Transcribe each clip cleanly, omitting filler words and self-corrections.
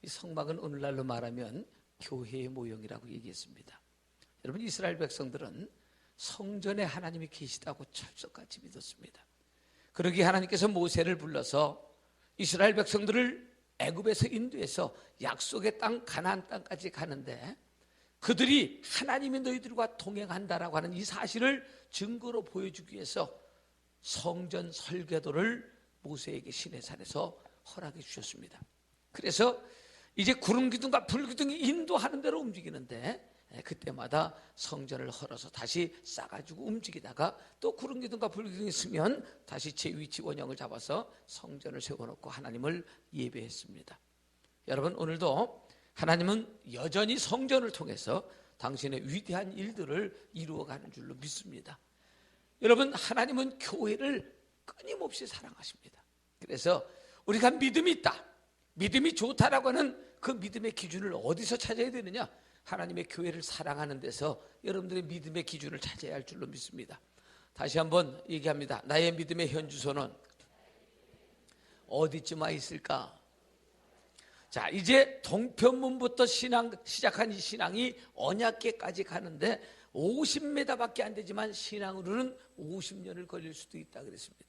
이 성막은 오늘날로 말하면 교회의 모형이라고 얘기했습니다. 여러분, 이스라엘 백성들은 성전에 하나님이 계시다고 철석같이 믿었습니다. 그러기에 하나님께서 모세를 불러서 이스라엘 백성들을 애굽에서 인도해서 약속의 땅 가나안 땅까지 가는데 그들이 하나님이 너희들과 동행한다라고 하는 이 사실을 증거로 보여주기 위해서 성전 설계도를 모세에게 시내산에서 허락해 주셨습니다. 그래서 이제 구름기둥과 불기둥이 인도하는 대로 움직이는데 그때마다 성전을 헐어서 다시 싸가지고 움직이다가 또 구름기둥과 불기둥이 있으면 다시 제 위치 원형을 잡아서 성전을 세워놓고 하나님을 예배했습니다. 여러분, 오늘도 하나님은 여전히 성전을 통해서 당신의 위대한 일들을 이루어가는 줄로 믿습니다. 여러분, 하나님은 교회를 끊임없이 사랑하십니다. 그래서 우리가 믿음이 있다, 믿음이 좋다라고 하는 그 믿음의 기준을 어디서 찾아야 되느냐? 하나님의 교회를 사랑하는 데서 여러분들의 믿음의 기준을 찾아야 할 줄로 믿습니다. 다시 한번 얘기합니다. 나의 믿음의 현주소는 어디쯤 와 있을까? 자, 이제 동편문부터 시작한 이 신앙이 언약궤까지 가는데 50m밖에 안 되지만 신앙으로는 50년을 걸릴 수도 있다 그랬습니다.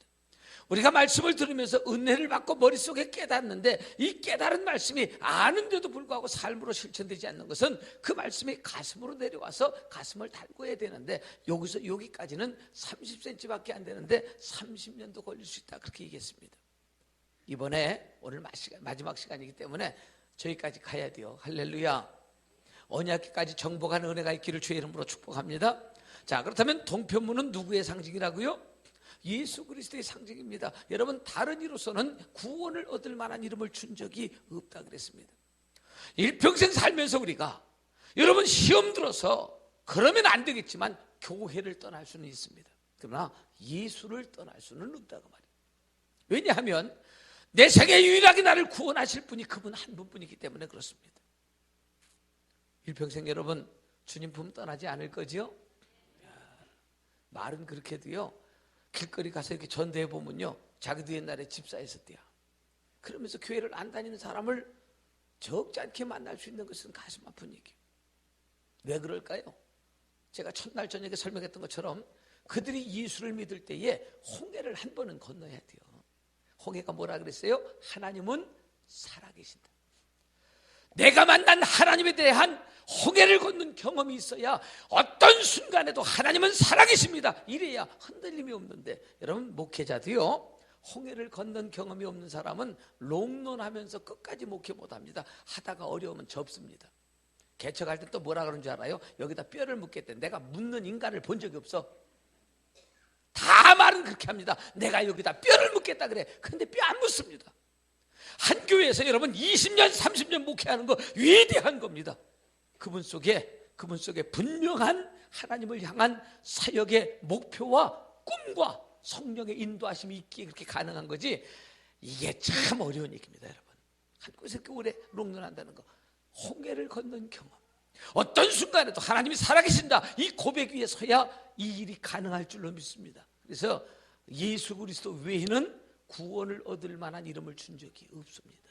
우리가 말씀을 들으면서 은혜를 받고 머릿속에 깨닫는데 이 깨달은 말씀이 아는데도 불구하고 삶으로 실천되지 않는 것은 그 말씀이 가슴으로 내려와서 가슴을 달궈야 되는데 여기서 여기까지는 30cm밖에 안 되는데 30년도 걸릴 수 있다, 그렇게 얘기했습니다. 이번에 오늘 마지막 시간이기 때문에 저기까지 가야 돼요. 할렐루야. 언약궤까지 정복하는 은혜가 있기를 주의 이름으로 축복합니다. 자, 그렇다면 동편문은 누구의 상징이라고요? 예수 그리스도의 상징입니다. 여러분, 다른 이로서는 구원을 얻을 만한 이름을 준 적이 없다 그랬습니다. 일평생 살면서 우리가 여러분 시험 들어서 그러면 안 되겠지만 교회를 떠날 수는 있습니다. 그러나 예수를 떠날 수는 없다고 말이에요. 왜냐하면 내 생에 유일하게 나를 구원하실 분이 그분 한 분뿐이기 때문에 그렇습니다. 일평생 여러분 주님 품 떠나지 않을 거죠? 말은 그렇게 해도요, 길거리 가서 이렇게 전도해 보면요, 자기도 옛날에 집사했었대요. 그러면서 교회를 안 다니는 사람을 적지 않게 만날 수 있는 것은 가슴 아픈 얘기예요. 왜 그럴까요? 제가 첫날 저녁에 설명했던 것처럼 그들이 예수를 믿을 때에 홍해를 한 번은 건너야 돼요. 홍해가 뭐라 그랬어요? 하나님은 살아계신다. 내가 만난 하나님에 대한 홍해를 걷는 경험이 있어야 어떤 순간에도 하나님은 살아계십니다, 이래야 흔들림이 없는데, 여러분 목회자도요, 홍해를 걷는 경험이 없는 사람은 롱런하면서 끝까지 목회 못합니다. 하다가 어려우면 접습니다. 개척할 때 또 뭐라 그러는 줄 알아요? 여기다 뼈를 묻겠대. 내가 묻는 인간을 본 적이 없어. 다 말은 그렇게 합니다. 내가 여기다 뼈를 묻겠다 그래. 근데 뼈 안 묻습니다. 한 교회에서 여러분 20년 30년 목회하는 거 위대한 겁니다. 그분 속에 분명한 하나님을 향한 사역의 목표와 꿈과 성령의 인도하심이 있기에 그렇게 가능한 거지, 이게 참 어려운 얘기입니다. 여러분, 한 곳에 이렇게 오래 롱런한다는 거, 홍해를 걷는 경험, 어떤 순간에도 하나님이 살아계신다, 이 고백 위에 서야 이 일이 가능할 줄로 믿습니다. 그래서 예수 그리스도 외에는 구원을 얻을 만한 이름을 준 적이 없습니다.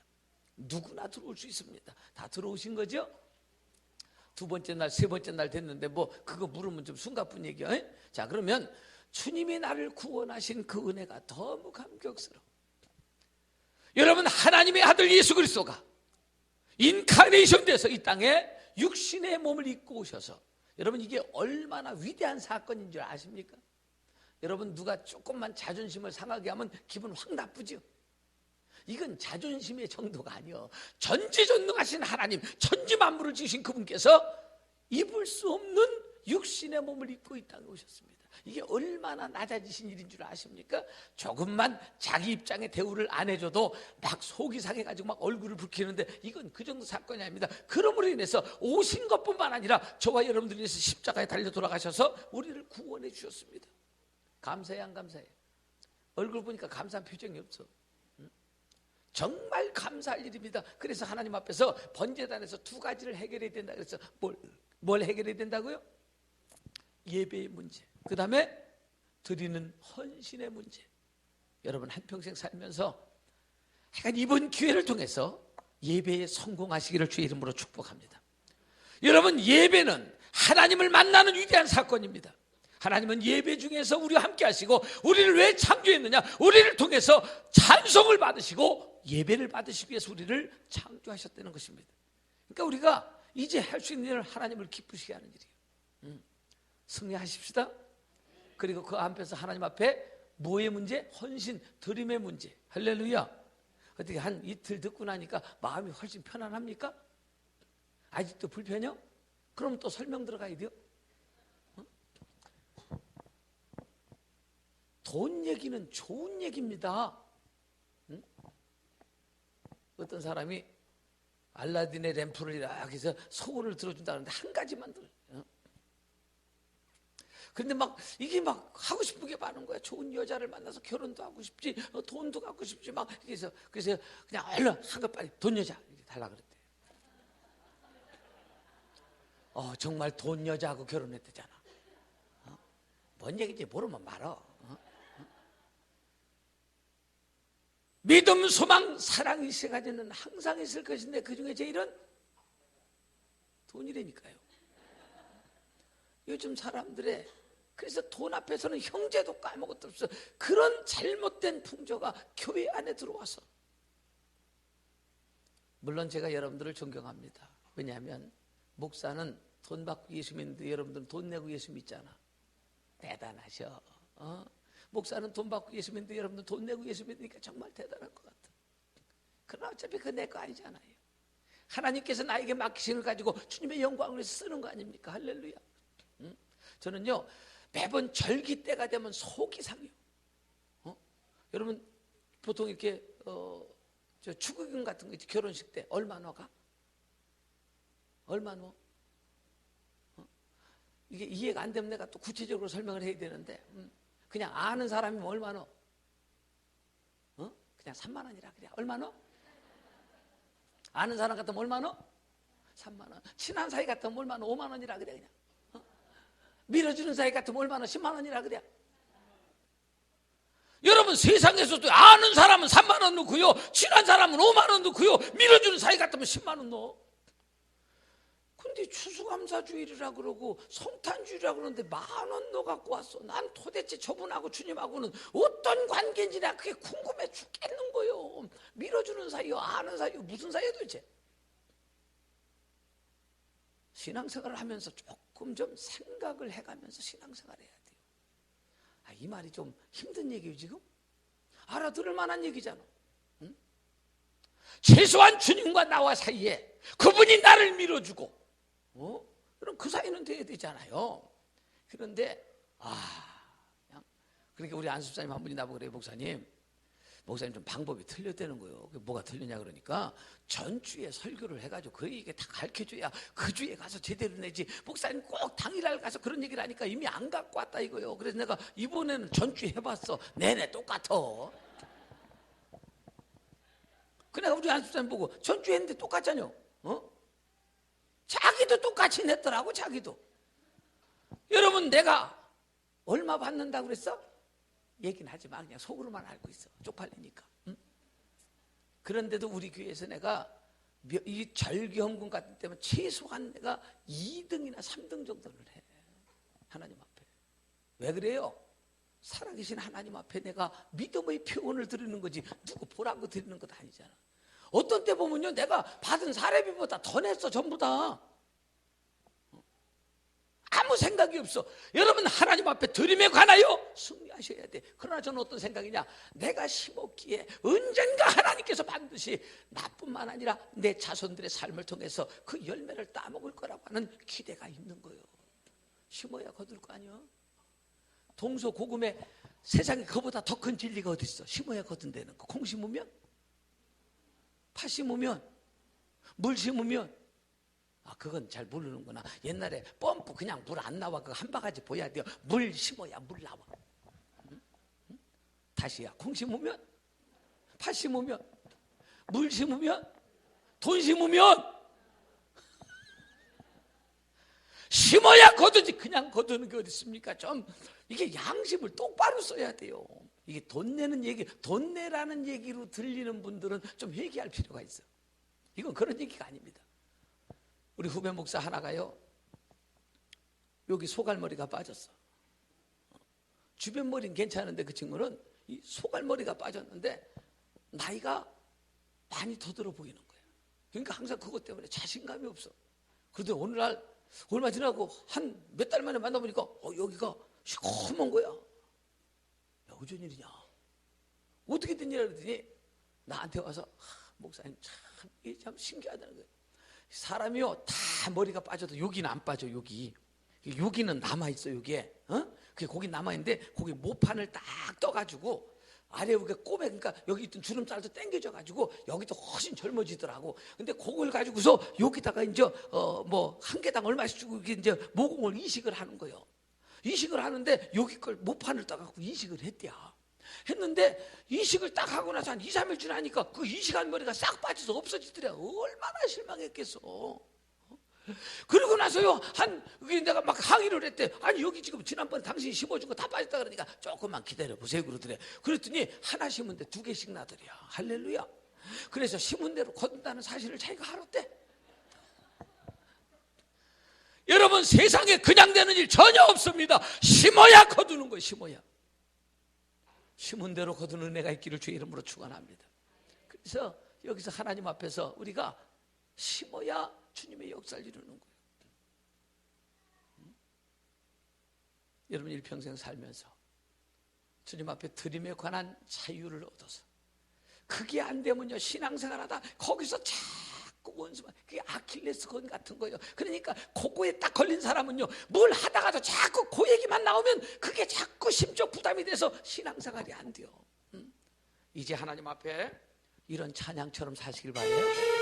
누구나 들어올 수 있습니다. 다 들어오신 거죠? 두 번째 날, 세 번째 날 됐는데 뭐 그거 물으면 좀 숨가쁜 얘기야. 자, 그러면 주님이 나를 구원하신 그 은혜가 너무 감격스러워. 여러분, 하나님의 아들 예수 그리스도가 인카네이션 돼서 이 땅에 육신의 몸을 입고 오셔서, 여러분 이게 얼마나 위대한 사건인 줄 아십니까? 여러분, 누가 조금만 자존심을 상하게 하면 기분 확 나쁘죠? 이건 자존심의 정도가 아니요, 전지전능하신 하나님, 천지만물을 지으신 그분께서 입을 수 없는 육신의 몸을 입고 이 땅에 오셨습니다. 이게 얼마나 낮아지신 일인 줄 아십니까? 조금만 자기 입장에 대우를 안 해줘도 막 속이 상해가지고 막 얼굴을 붉히는데, 이건 그 정도 사건이 아닙니다. 그러므로 인해서 오신 것뿐만 아니라 저와 여러분들이 위해서 십자가에 달려 돌아가셔서 우리를 구원해 주셨습니다. 감사해, 안 감사해? 얼굴 보니까 감사한 표정이 없어. 정말 감사할 일입니다. 그래서 하나님 앞에서 번제단에서 두 가지를 해결해야 된다 그래서 뭘 해결해야 된다고요? 예배의 문제, 그 다음에 드리는 헌신의 문제. 여러분, 한평생 살면서 이번 기회를 통해서 예배에 성공하시기를 주의 이름으로 축복합니다. 여러분, 예배는 하나님을 만나는 위대한 사건입니다. 하나님은 예배 중에서 우리와 함께 하시고 우리를 왜 창조했느냐? 우리를 통해서 찬송을 받으시고 예배를 받으시기 위해서 우리를 창조하셨다는 것입니다. 그러니까 우리가 이제 할 수 있는 일을 하나님을 기쁘시게 하는 일이에요. 승리하십시다. 그리고 그 앞에서 하나님 앞에 뭐의 문제? 헌신, 드림의 문제. 할렐루야. 어떻게 한 이틀 듣고 나니까 마음이 훨씬 편안합니까? 아직도 불편해요? 그럼 또 설명 들어가야 돼요. 돈 얘기는 좋은 얘기입니다. 어떤 사람이 알라딘의 램프를 이렇게 해서 소원을 들어준다는데 한 가지만 들어요. 그런데 막 이게 막 하고 싶은 게 많은 거야. 좋은 여자를 만나서 결혼도 하고 싶지, 돈도 갖고 싶지, 막 그래서 그냥 얼른 한것 빨리 돈 여자 이렇게 달라 그랬대. 정말 돈 여자하고 결혼했대잖아. 뭔 얘기인지 모르면 말어. 믿음, 소망, 사랑이 세 가지는 항상 있을 것인데 그 중에 제일은 돈이라니까요. 요즘 사람들의 그래서 돈 앞에서는 형제도 까먹었도 없어. 그런 잘못된 풍조가 교회 안에 들어와서. 물론 제가 여러분들을 존경합니다. 왜냐하면 목사는 돈 받고 예수 믿는데 여러분들은 돈 내고 예수 믿잖아. 대단하셔. 목사는 돈 받고 예수 믿는데 여러분들 돈 내고 예수 믿으니까 정말 대단한 것 같아. 그러나 어차피 그거 내 거 아니잖아요. 하나님께서 나에게 맡기신 걸 가지고 주님의 영광을 위해서 쓰는 거 아닙니까? 할렐루야. 저는요 매번 절기 때가 되면 속이 상해요. 여러분 보통 이렇게 저 축의금 같은 거 결혼식 때 얼마 넣어가? 얼마 넣어? 이게 이해가 안 되면 내가 또 구체적으로 설명을 해야 되는데 그냥 아는 사람이면 얼마 넣어? 그냥 3만 원이라 그래. 얼마 넣어? 아는 사람 같으면 얼마 넣어? 3만 원. 친한 사이 같으면 얼마 넣어? 5만 원이라 그래 그냥. 밀어주는 사이 같으면 얼마 넣어? 10만 원이라 그래. 여러분 세상에서도 아는 사람은 3만 원 넣고요, 친한 사람은 5만 원 넣고요, 밀어주는 사이 같으면 10만 원 넣어. 근데 추수감사주일이라 그러고 성탄주일이라 그러는데 10,000원 넣어 갖고 왔어. 난 도대체 저분하고 주님하고는 어떤 관계인지 나 그게 궁금해 죽겠는 거요. 밀어주는 사이요, 아는 사이요, 무슨 사이요 도대체. 신앙생활을 하면서 조금 좀 생각을 해가면서 신앙생활을 해야 돼요. 이 말이 좀 힘든 얘기예요 지금? 알아들을 만한 얘기잖아. 응? 최소한 주님과 나와 사이에 그분이 나를 밀어주고 그럼 그 사이는 돼야 되잖아요. 그런데 그냥 그러니까 우리 안수사님 한 분이 나보고 그래요. 목사님 좀 방법이 틀렸다는 거예요. 뭐가 틀리냐 그러니까 전주에 설교를 해가지고 그 얘기 다 가르쳐줘야 그 주에 가서 제대로 내지. 목사님 꼭 당일날 가서 그런 얘기를 하니까 이미 안 갖고 왔다 이거예요. 그래서 내가 이번에는 전주에 해봤어. 내내 똑같아. 그래가 우리 안수사님 보고 전주에 했는데 똑같잖아요. 자기도 똑같이 냈더라고. 자기도. 여러분 내가 얼마 받는다고 그랬어? 얘기는 하지 마. 그냥 속으로만 알고 있어. 쪽팔리니까. 응? 그런데도 우리 교회에서 내가 이 절기헌금 같은 때면 최소한 내가 2등이나 3등 정도를 해. 하나님 앞에. 왜 그래요? 살아계신 하나님 앞에 내가 믿음의 표현을 드리는 거지 누구 보라고 드리는 것도 아니잖아. 어떤 때 보면요 내가 받은 사례비보다 더 냈어. 전부 다. 아무 생각이 없어. 여러분 하나님 앞에 드림에 관하여 승리하셔야 돼. 그러나 저는 어떤 생각이냐, 내가 심었기에 언젠가 하나님께서 반드시 나뿐만 아니라 내 자손들의 삶을 통해서 그 열매를 따먹을 거라고 하는 기대가 있는 거예요. 심어야 거둘 거 아니야. 동서고금에 세상에 그보다 더 큰 진리가 어디 있어. 심어야 거둔다는 거. 콩 심으면, 팥 심으면, 물 심으면. 그건 잘 모르는구나. 옛날에 펌프 그냥 물 안 나와. 그 한 바가지 보여야 돼요. 물 심어야 물 나와. 응? 다시야. 콩 심으면, 팥 심으면, 물 심으면, 돈 심으면 심어야 거두지. 그냥 거두는 게 어디 있습니까? 좀 이게 양심을 똑바로 써야 돼요. 이게 돈 내는 얘기, 돈 내라는 얘기로 들리는 분들은 좀 회개할 필요가 있어. 이건 그런 얘기가 아닙니다. 우리 후배 목사 하나가요, 여기 소갈머리가 빠졌어. 주변 머리는 괜찮은데 그 친구는 이 소갈머리가 빠졌는데 나이가 많이 더 들어 보이는 거예요. 그러니까 항상 그것 때문에 자신감이 없어. 그런데 어느 날 얼마 지나고 한 몇 달 만에 만나보니까 여기가 시커먼 거야. 야, 어쩐 일이냐? 어떻게 된 일이야? 그랬더니 나한테 와서 목사님 참 신기하다는 거예요. 사람이요 다 머리가 빠져도 여기는 안 빠져. 여기는 남아있어. 여기에 그게 거기 남아있는데 거기 모판을 딱 떠가지고 아래 여기 꼬매, 그러니까 여기 있던 주름살도 당겨져 가지고 여기도 훨씬 젊어지더라고. 근데 그걸 가지고서 여기다가 이제 뭐 한 개당 얼마씩 주고 이제 모공을 이식을 하는 거예요. 이식을 하는데 여기 걸 모판을 떠갖고 이식을 했는데 이식을 딱 하고 나서 한 2, 3일 지나니까 그 이식한 머리가 싹 빠져서 없어지더래. 얼마나 실망했겠어. 그러고 나서요, 내가 막 항의를 했대. 아니, 여기 지금 지난번에 당신이 심어준 거 다 빠졌다 그러니까 조금만 기다려보세요. 그러더래. 그랬더니 하나 심은데 2개씩 나더래요. 할렐루야. 그래서 심은 대로 거둔다는 사실을 자기가 알았대. 여러분, 세상에 그냥 되는 일 전혀 없습니다. 심어야 거두는 거예요. 심은 대로 거두는 은혜가 있기를 주의 이름으로 축원합니다. 그래서 여기서 하나님 앞에서 우리가 심어야 주님의 역사를 이루는 거예요. 여러분 일평생 살면서 주님 앞에 드림에 관한 자유를 얻어서 그게 안 되면요, 신앙생활하다 거기서 자꾸 원수만, 그게 아킬레스건 같은 거예요. 그러니까 그거에 딱 걸린 사람은요, 뭘 하다가도 자꾸 그 얘기만 나오면 그게 자꾸 심적 부담이 돼서 신앙생활이 안 돼요. 이제 하나님 앞에 이런 찬양처럼 사시길 바래요.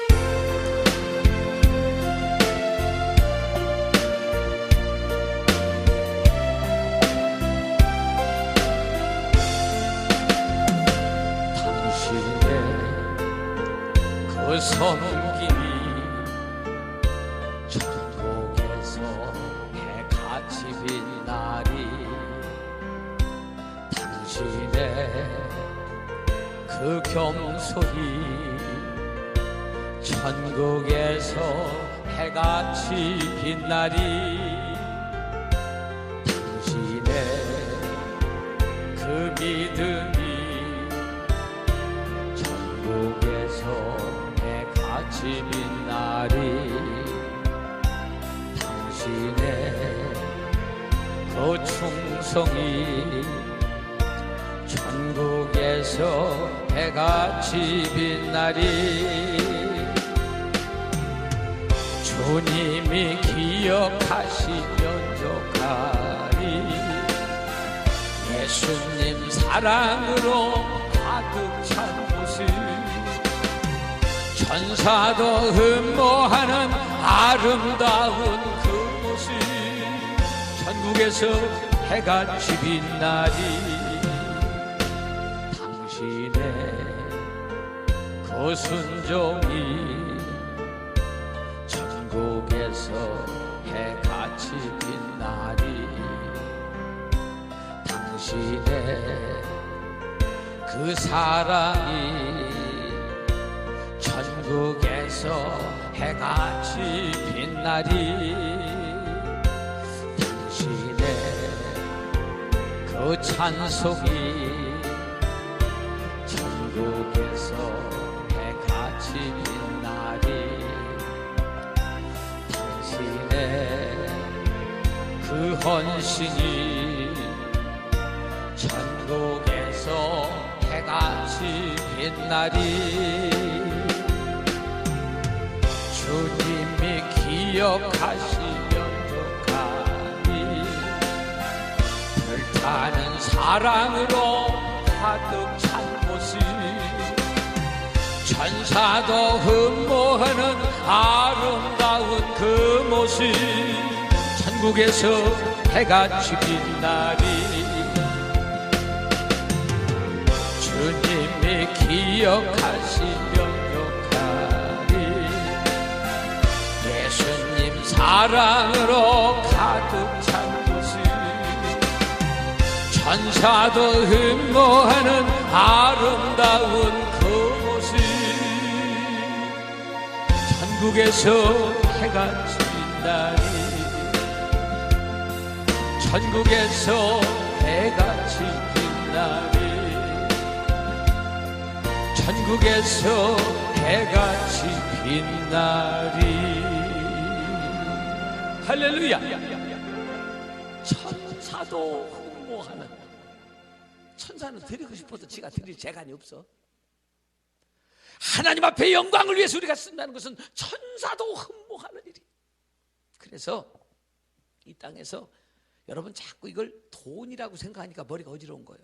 그 선길이 천국에서 해같이 빛나리. 당신의 그 경솔이 천국에서 해같이 빛나리. 당신의 그 믿음이 천국에서 같이 빛나리. 당신의 그 충성이 천국에서 해같이 빛나리. 주님이 기억하시면 좋하리. 예수님 사랑으로 가득 찬 곳을 천사도 흠모하는 아름다운 그곳을 천국에서 해같이 빛나리. 당신의 그 순종이 천국에서 해같이 빛나리. 당신의 그 사랑이 천국에서 해같이 빛나리. 당신의 그 찬송이 천국에서 해같이 빛나리. 당신의 그 헌신이 천국에서 해같이 빛나리. 주님이 기억하시면 좋하니 불타는 사랑으로 가득 찬 곳을 천사도 흠모하는 아름다운 그 모습 천국에서 해같이 빛나리. 주님이 기억하시면 예수님 사랑으로 가득 찬 곳을 천사도 흠모하는 아름다운 그곳을 천국에서 해가 지는 날이, 천국에서 해가 지는 날이, 천국에서 해가 지는 날이. 할렐루야. 천사도 흠모하는, 천사는 드리고 싶어도 지가 드릴 재간이 없어. 하나님 앞에 영광을 위해서 우리가 쓴다는 것은 천사도 흠모하는 일이. 그래서 이 땅에서 여러분 자꾸 이걸 돈이라고 생각하니까 머리가 어지러운 거예요.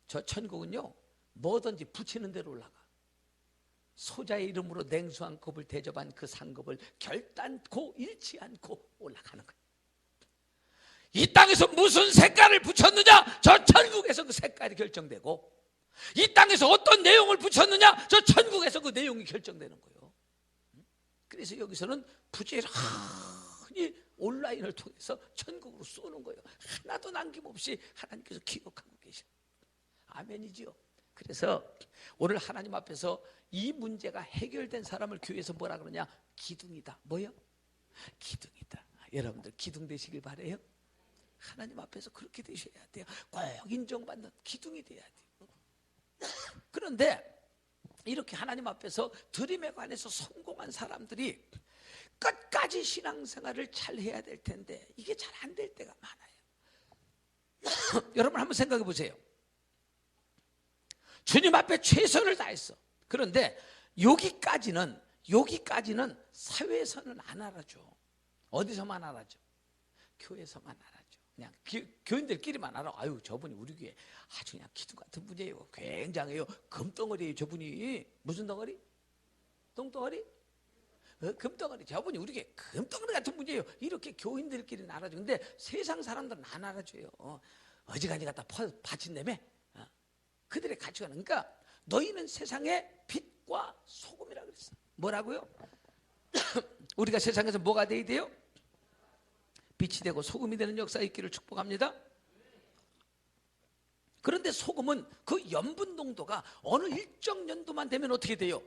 저 천국은요, 뭐든지 붙이는 대로 올라가. 소자의 이름으로 냉수 한 컵을 대접한 그 상급을 결단코 잃지 않고 올라가는 거예요. 이 땅에서 무슨 색깔을 붙였느냐, 저 천국에서 그 색깔이 결정되고, 이 땅에서 어떤 내용을 붙였느냐, 저 천국에서 그 내용이 결정되는 거예요. 그래서 여기서는 부지런히 온라인을 통해서 천국으로 쏘는 거예요. 하나도 남김없이 하나님께서 기억하고 계셔. 아멘이지요. 그래서 오늘 하나님 앞에서 이 문제가 해결된 사람을 교회에서 뭐라 그러냐? 기둥이다. 뭐요? 기둥이다. 여러분들 기둥 되시길 바라요. 하나님 앞에서 그렇게 되셔야 돼요. 꼭 인정받는 기둥이 돼야 돼요. 그런데 이렇게 하나님 앞에서 드림에 관해서 성공한 사람들이 끝까지 신앙생활을 잘 해야 될 텐데 이게 잘 안 될 때가 많아요. 여러분 한번 생각해 보세요. 주님 앞에 최선을 다했어. 그런데 여기까지는 사회에서는 안 알아줘. 어디서만 알아줘? 교회에서만 알아줘. 그냥 교인들끼리만 알아. 아유, 저분이 우리 교회 아주 그냥 기둥 같은 분이에요. 굉장해요. 금덩어리예요. 저분이. 무슨 덩어리? 똥덩어리? 금덩어리. 저분이 우리 교회 금덩어리 같은 분이에요. 이렇게 교인들끼리는 알아줘. 근데 세상 사람들은 안 알아줘요. 어지간히 갖다 바친다며. 그들의 가치관. 그러니까 너희는 세상의 빛과 소금이라 그랬어. 뭐라고요? 우리가 세상에서 뭐가 돼야 돼요? 빛이 되고 소금이 되는 역사가 있기를 축복합니다. 그런데 소금은 그 염분 농도가 어느 일정 연도만 되면 어떻게 돼요?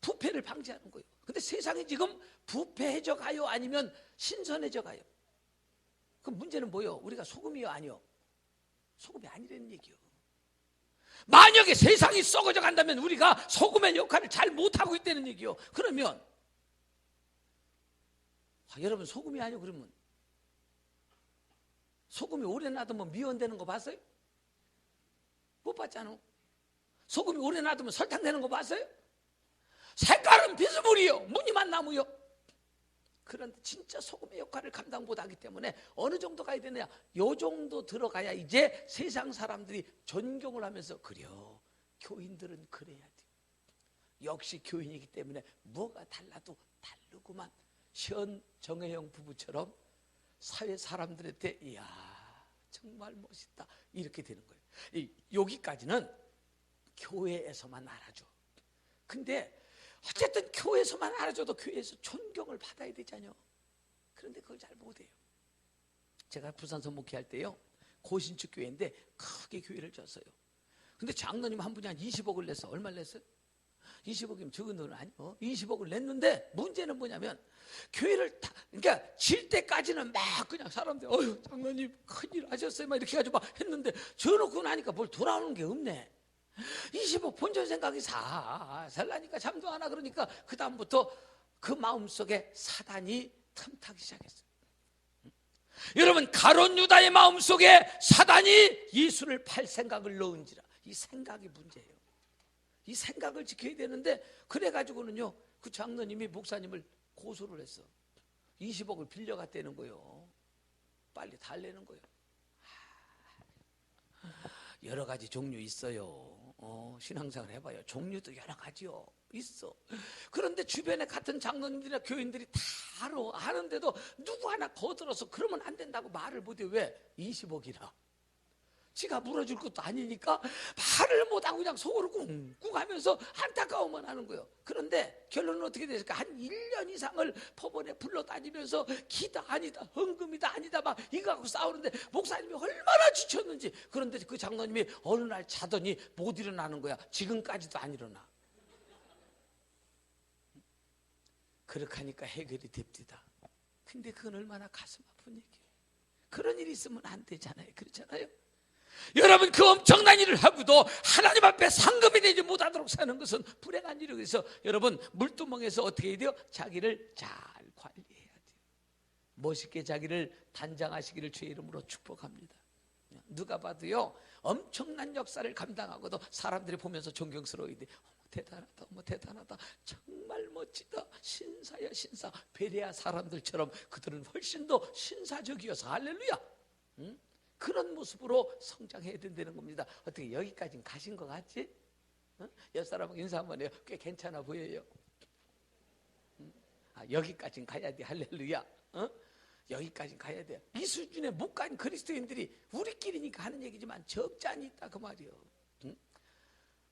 부패를 방지하는 거예요. 근데 세상이 지금 부패해져 가요? 아니면 신선해져 가요? 그 문제는 뭐예요? 우리가 소금이요? 아니요? 소금이 아니라는 얘기요. 만약에 세상이 썩어져 간다면 우리가 소금의 역할을 잘 못하고 있다는 얘기요. 그러면 여러분 소금이 아니요? 그러면 소금이 오래 놔두면 미원되는 거 봤어요? 못 봤잖아. 소금이 오래 놔두면 설탕 되는 거 봤어요? 색깔은 비스무리요. 무늬만 나무요. 그런데 진짜 소금의 역할을 감당 못하기 때문에 어느 정도 가야 되느냐? 요 정도 들어가야 이제 세상 사람들이 존경을 하면서 그래요. 교인들은 그래야 돼요. 역시 교인이기 때문에 뭐가 달라도 다르구만. 현 정혜영 부부처럼 사회 사람들한테 이야 정말 멋있다 이렇게 되는 거예요. 여기까지는 교회에서만 알아줘. 근데 어쨌든 교회에서만 알아줘도 교회에서 존경을 받아야 되잖아요. 그런데 그걸 잘 못해요. 제가 부산서 목회할 때요, 고신축 교회인데 크게 교회를 졌어요. 근데 장로님 한 분이 한 20억을 냈어. 얼마를 냈어요? 20억이면 적은 돈은 아니고 20억을 냈는데 문제는 뭐냐면 교회를 그러니까 질 때까지는 막 그냥 사람들 어휴 장로님 큰일 하셨어요 막 이렇게 해가지고 막 했는데 저놓고 나니까 뭘 돌아오는 게 없네. 20억 본전 생각이 살라니까 잠도 안 와. 그러니까 그 다음부터 그 마음속에 사단이 틈타기 시작했어요. 여러분 가룟 유다의 마음속에 사단이 예수를 팔 생각을 넣은지라. 이 생각이 문제예요. 이 생각을 지켜야 되는데 그래가지고는요 그 장로님이 목사님을 고소를 했어. 20억을 빌려갔다는 거예요. 빨리 달래는 거예요. 여러 가지 종류 있어요. 신앙생활 해봐요. 종류도 여러 가지요. 있어. 그런데 주변에 같은 장로님들이나 교인들이 다 아는데도 누구 하나 거들어서 그러면 안 된다고 말을 못해. 왜? 20억이나. 지가 물어줄 것도 아니니까 말을 못하고 그냥 속으로 꿍꿍 하면서 안타까워만 하는 거예요. 그런데 결론은 어떻게 됐을까? 한 1년 이상을 법원에 불러다니면서 기다 아니다 헌금이다 아니다 막 이거 갖고 싸우는데 목사님이 얼마나 지쳤는지. 그런데 그 장로님이 어느 날 자더니 못 일어나는 거야. 지금까지도 안 일어나. 그렇게 하니까 해결이 됩니다. 근데 그건 얼마나 가슴 아픈 얘기예요. 그런 일이 있으면 안 되잖아요. 그렇잖아요. 여러분, 그 엄청난 일을 하고도 하나님 앞에 상급이 되지 못하도록 사는 것은 불행한 일이고, 그래서 여러분, 물두멍에서 어떻게 해야 돼요? 자기를 잘 관리해야 돼요. 멋있게 자기를 단장하시기를 주의 이름으로 축복합니다. 누가 봐도요, 엄청난 역사를 감당하고도 사람들이 보면서 존경스러워야 돼. 대단하다, 대단하다, 정말 멋지다, 신사야 신사. 베레아 사람들처럼 그들은 훨씬 더 신사적이어서 할렐루야. 그런 모습으로 성장해야 된다는 겁니다. 어떻게 여기까지는 가신 것 같지? 옆 사람하고 인사 한번 해요. 꽤 괜찮아 보여요. 여기까지는 가야 돼. 할렐루야. 여기까지는 가야 돼. 이 수준에 못 간 그리스도인들이 우리끼리니까 하는 얘기지만 적잖이 있다 그 말이요.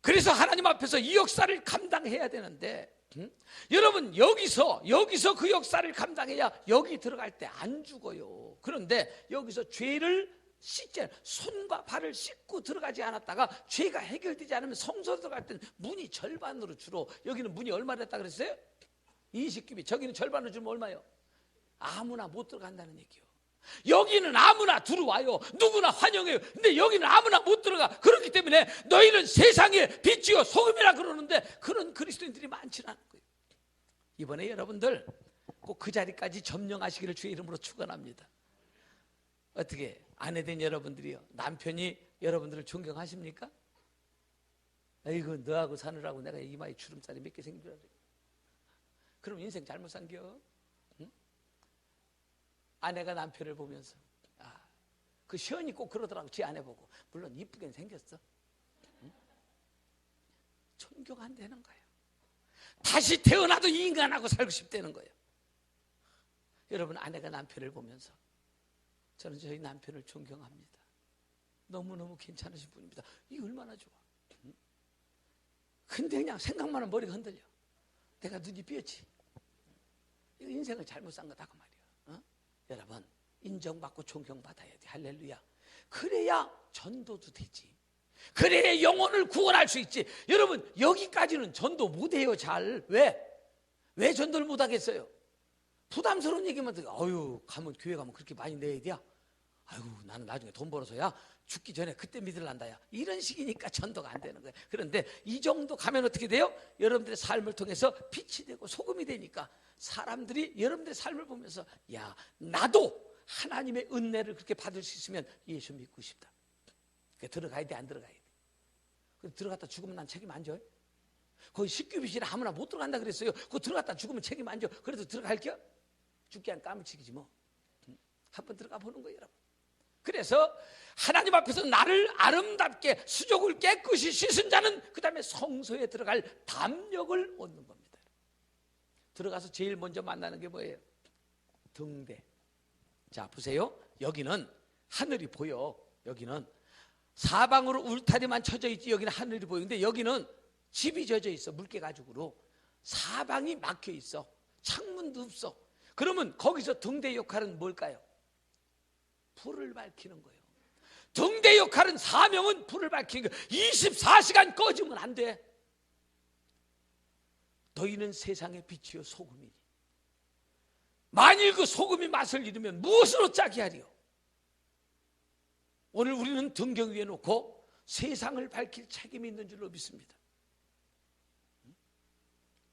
그래서 하나님 앞에서 이 역사를 감당해야 되는데, 여러분, 여기서 그 역사를 감당해야 여기 들어갈 때 안 죽어요. 그런데 여기서 죄를 씻지, 손과 발을 씻고 들어가지 않았다가 죄가 해결되지 않으면 성소로 들어갈 때는 문이 절반으로 줄어. 여기는 문이 얼마 됐다 그랬어요? 20규빗. 저기는 절반으로 주면 얼마요? 아무나 못 들어간다는 얘기요. 여기는 아무나 들어와요. 누구나 환영해요. 근데 여기는 아무나 못 들어가. 그렇기 때문에 너희는 세상의 빛이요 소금이라 그러는데 그런 그리스도인들이 많지 않은 거예요. 이번에 여러분들 꼭 그 자리까지 점령하시기를 주의 이름으로 축원합니다. 어떻게 아내된 여러분들이요, 남편이 여러분들을 존경하십니까? 아이고, 너하고 사느라고 내가 이마에 주름살이 몇 개 생긴 줄 알아요. 그럼 인생 잘못 산겨. 아내가 남편을 보면서, 그 시언이 꼭 그러더라고. 지 아내 보고. 물론 이쁘게 생겼어. 존경한다는 거예요. 다시 태어나도 이 인간하고 살고 싶다는 거예요. 여러분, 아내가 남편을 보면서 저는 저희 남편을 존경합니다. 너무너무 괜찮으신 분입니다. 이게 얼마나 좋아. 근데 그냥 생각만 하면 머리가 흔들려. 내가 눈이 삐었지. 이거 인생을 잘못 산 거다 그 말이야. 여러분, 인정받고 존경받아야 돼. 할렐루야. 그래야 전도도 되지. 그래야 영혼을 구원할 수 있지. 여러분, 여기까지는 전도 못해요. 잘. 왜 전도를 못하겠어요? 부담스러운 얘기만 듣고, 가면 교회 가면 그렇게 많이 내야 돼? 나는 나중에 돈 벌어서야 죽기 전에 그때 믿을란다야. 이런 식이니까 전도가 안 되는 거예요. 그런데 이 정도 가면 어떻게 돼요? 여러분들의 삶을 통해서 빛이 되고 소금이 되니까 사람들이 여러분들의 삶을 보면서, 야, 나도 하나님의 은혜를 그렇게 받을 수 있으면 예수 믿고 싶다. 들어가야 돼, 안 들어가야 돼? 들어갔다 죽으면 난 책임 안 져요? 거기 10규빗이라 아무나 못 들어간다 그랬어요. 그거 들어갔다 죽으면 책임 안 져. 그래도 들어갈게요? 죽기 안 까무치기지 뭐. 한번 들어가 보는 거예요, 여러분. 그래서 하나님 앞에서 나를 아름답게 수족을 깨끗이 씻은 자는 그 다음에 성소에 들어갈 담력을 얻는 겁니다. 들어가서 제일 먼저 만나는 게 뭐예요? 등대. 자, 보세요. 여기는 하늘이 보여. 여기는 사방으로 울타리만 쳐져 있지. 여기는 하늘이 보이는데 여기는 집이 젖어 있어. 물개 가죽으로. 사방이 막혀 있어. 창문도 없어. 그러면 거기서 등대 역할은 뭘까요? 불을 밝히는 거예요. 등대 역할은, 사명은 불을 밝히는 거예요. 24시간 꺼지면 안 돼. 너희는 세상의 빛이요 소금이니 만일 그 소금이 맛을 잃으면 무엇으로 짜게 하리요? 오늘 우리는 등경 위에 놓고 세상을 밝힐 책임이 있는 줄로 믿습니다.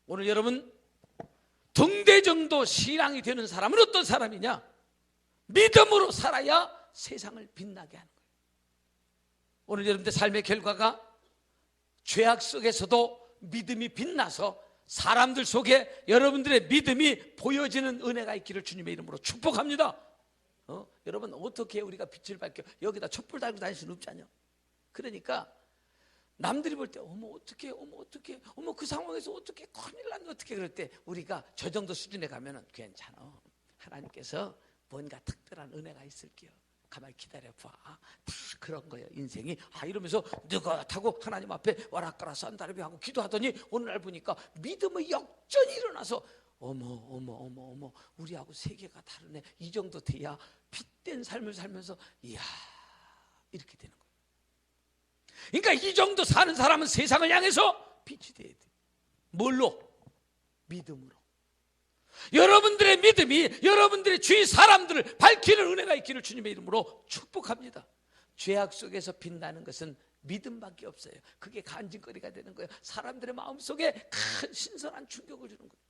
오늘 여러분, 등대 정도 신앙이 되는 사람은 어떤 사람이냐? 믿음으로 살아야 세상을 빛나게 하는 거예요. 오늘 여러분들 삶의 결과가 죄악 속에서도 믿음이 빛나서 사람들 속에 여러분들의 믿음이 보여지는 은혜가 있기를 주님의 이름으로 축복합니다. 여러분, 어떻게 우리가 빛을 밝혀 여기다 촛불 달고 다닐 수는 없잖아요. 그러니까 남들이 볼 때 어떻게 그 상황에서 어떻게 큰일 났네 어떻게, 그럴 때 우리가 저 정도 수준에 가면은 괜찮아. 하나님께서 뭔가 특별한 은혜가 있을게요. 가만히 기다려봐. 다 그런 거예요, 인생이. 이러면서 느긋하고 하나님 앞에 와라까라 산다르비 하고 기도하더니 어느 날 보니까 믿음의 역전이 일어나서 어머 우리하고 세계가 다르네. 이 정도 돼야 빛된 삶을 살면서 이야, 이렇게 되는 거예요. 그러니까 이 정도 사는 사람은 세상을 향해서 빛이 돼야 돼. 뭘로? 믿음으로. 여러분들의 믿음이 여러분들의 주위 사람들을 밝히는 은혜가 있기를 주님의 이름으로 축복합니다. 죄악 속에서 빛나는 것은 믿음밖에 없어요. 그게 간증거리가 되는 거예요. 사람들의 마음속에 큰 신선한 충격을 주는 거예요.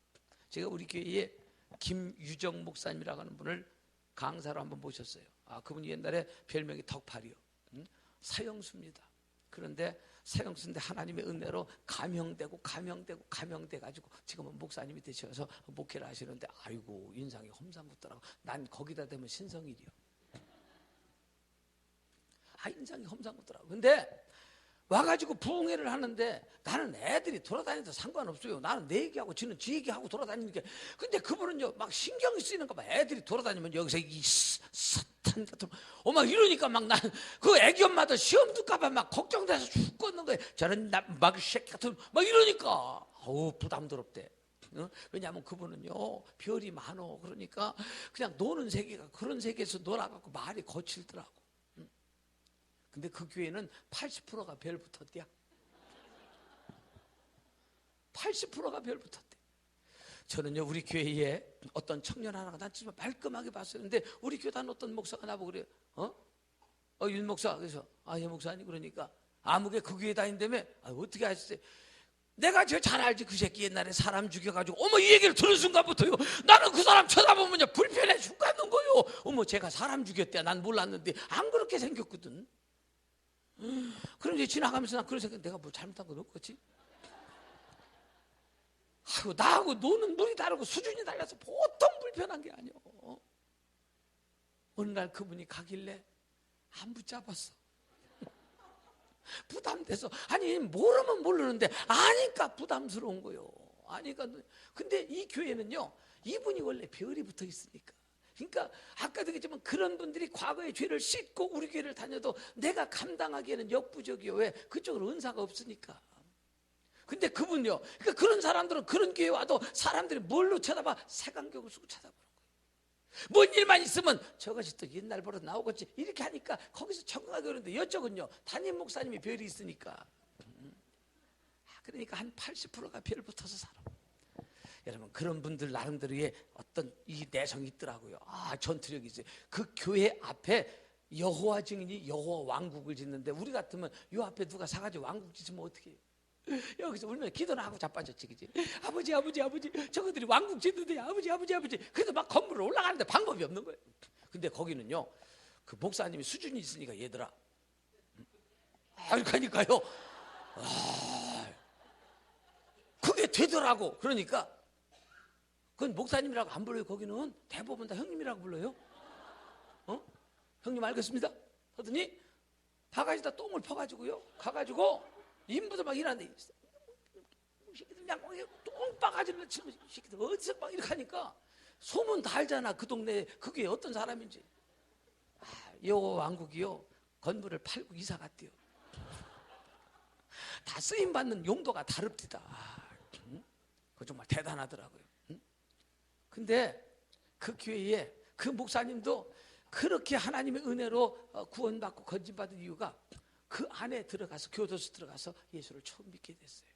제가 우리 교회에 김유정 목사님이라고 하는 분을 강사로 한번 모셨어요. 그분이 옛날에 별명이 덕팔이요. 사형수입니다. 그런데 사형수인데 하나님의 은혜로 감형되고 감형돼가지고 지금은 목사님이 되셔서 목회를 하시는데 아이고 인상이 험상궂더라고. 난 거기다 대면 신성일이요. 인상이 험상궂더라고. 근데 와가지고 부흥회를 하는데 나는 애들이 돌아다녀도 상관없어요. 나는 내 얘기하고 지는 지 얘기하고 돌아다니는 게. 근데 그분은요 막 신경이 쓰이는 거 봐. 애들이 돌아다니면 여기서 이 사탄 같은 막 이러니까 막 난 그 애기 엄마들 시험 들까봐 막 걱정돼서 죽겠는 거예요. 저는 막 새끼 같은 막 이러니까 부담스럽대. 왜냐하면 그분은요 별이 많어. 그러니까 그냥 노는 세계가 그런 세계에서 놀아갖고 말이 거칠더라고. 근데 그 교회는 80%가 별 붙었대요. 80%가 별 붙었대. 저는요 우리 교회에 어떤 청년 하나가 난 정말 말끔하게 봤어요. 근데 우리 교단 어떤 목사가 나보고 그래요. 윤 목사. 그래서 예 목사님. 그러니까 아무개 그 교회 다닌다며. 어떻게 하셨어요? 내가 저 잘 알지. 그 새끼 옛날에 사람 죽여가지고 이 얘기를 들은 순간부터요 나는 그 사람 쳐다보면 불편해 죽겠는 거요. 제가 사람 죽였대. 난 몰랐는데 안 그렇게 생겼거든. 그럼 이제 지나가면서 난 그런 생각, 내가 뭐 잘못한 건 없겠지? 나하고 노는 물이 다르고 수준이 달라서 보통 불편한 게 아니야. 어느 날 그분이 가길래 안 붙잡았어. 부담돼서. 모르면 모르는데 아니까 부담스러운 거요. 아니까. 근데 이 교회는요 이분이 원래 별이 붙어 있으니까. 그러니까 아까도 얘기했지만 그런 분들이 과거의 죄를 씻고 우리 교회를 다녀도 내가 감당하기에는 역부족이요. 왜? 그쪽으로 은사가 없으니까. 근데 그분요, 그러니까 그런 사람들은 그런 교회 와도 사람들이 뭘로 쳐다봐? 색안경을 쓰고 쳐다보는 거예요. 뭔 일만 있으면 저것이 또 옛날 버릇 나오겠지 이렇게 하니까 거기서 적응하기 어려운데 이쪽은요 담임 목사님이 별이 있으니까. 그러니까 한 80%가 별 붙어서 살아. 여러분 그런 분들 나름대로의 어떤 이 내성이 있더라고요. 전투력이 있어요. 그 교회 앞에 여호와 증인이 여호와 왕국을 짓는데 우리 같으면 요 앞에 누가 사가지고 왕국 짓으면 어떻게 해요? 여기서 울면 기도나 하고 자빠졌지, 그지? 아버지 저것들이 왕국 짓는데 아버지 그래도 막 건물을 올라가는데 방법이 없는 거예요. 근데 거기는요 그 목사님이 수준이 있으니까 얘들아 그러니까요 그게 되더라고. 그러니까 그건 목사님이라고 안 불러요. 거기는 대부분 다 형님이라고 불러요. 형님 알겠습니다 하더니 바가지에다 똥을 퍼가지고요 가가지고 인부들 막 일하는데 새끼들 그냥 똥바가지를 치면 새끼들 어디서 막 이렇게 하니까 소문 다 알잖아. 그 동네 그게 어떤 사람인지. 여호와 왕국이요 건물을 팔고 이사 갔대요. 다 쓰임받는 용도가 다릅디다. 그거 정말 대단하더라고요. 근데 그 교회에 그 목사님도 그렇게 하나님의 은혜로 구원받고 건진받은 이유가 그 안에 들어가서 교도소 들어가서 예수를 처음 믿게 됐어요.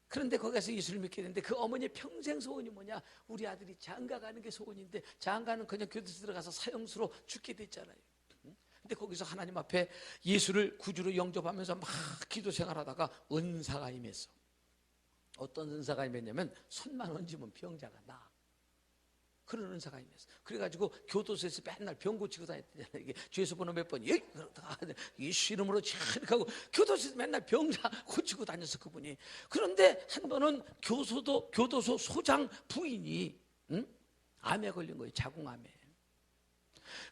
그런데 거기서 예수를 믿게 됐는데 그 어머니의 평생 소원이 뭐냐? 우리 아들이 장가 가는 게 소원인데 장가는 그냥 교도소 들어가서 사형수로 죽게 됐잖아요. 근데 거기서 하나님 앞에 예수를 구주로 영접하면서 막 기도 생활하다가 은사가 임했어. 어떤 은사가 임했냐면 손만 얹으면 병자가 나. 그런 은사가 임했어. 그래가지고 교도소에서 맨날 병 고치고 다녔잖아요. 이게 죄수 번호 몇 번이 예수 이름으로 이렇게 하고 교도소에서 맨날 병자 고치고 다녔어 그분이. 그런데 한 번은 교도소 소장 부인이 암에 걸린 거예요. 자궁암에.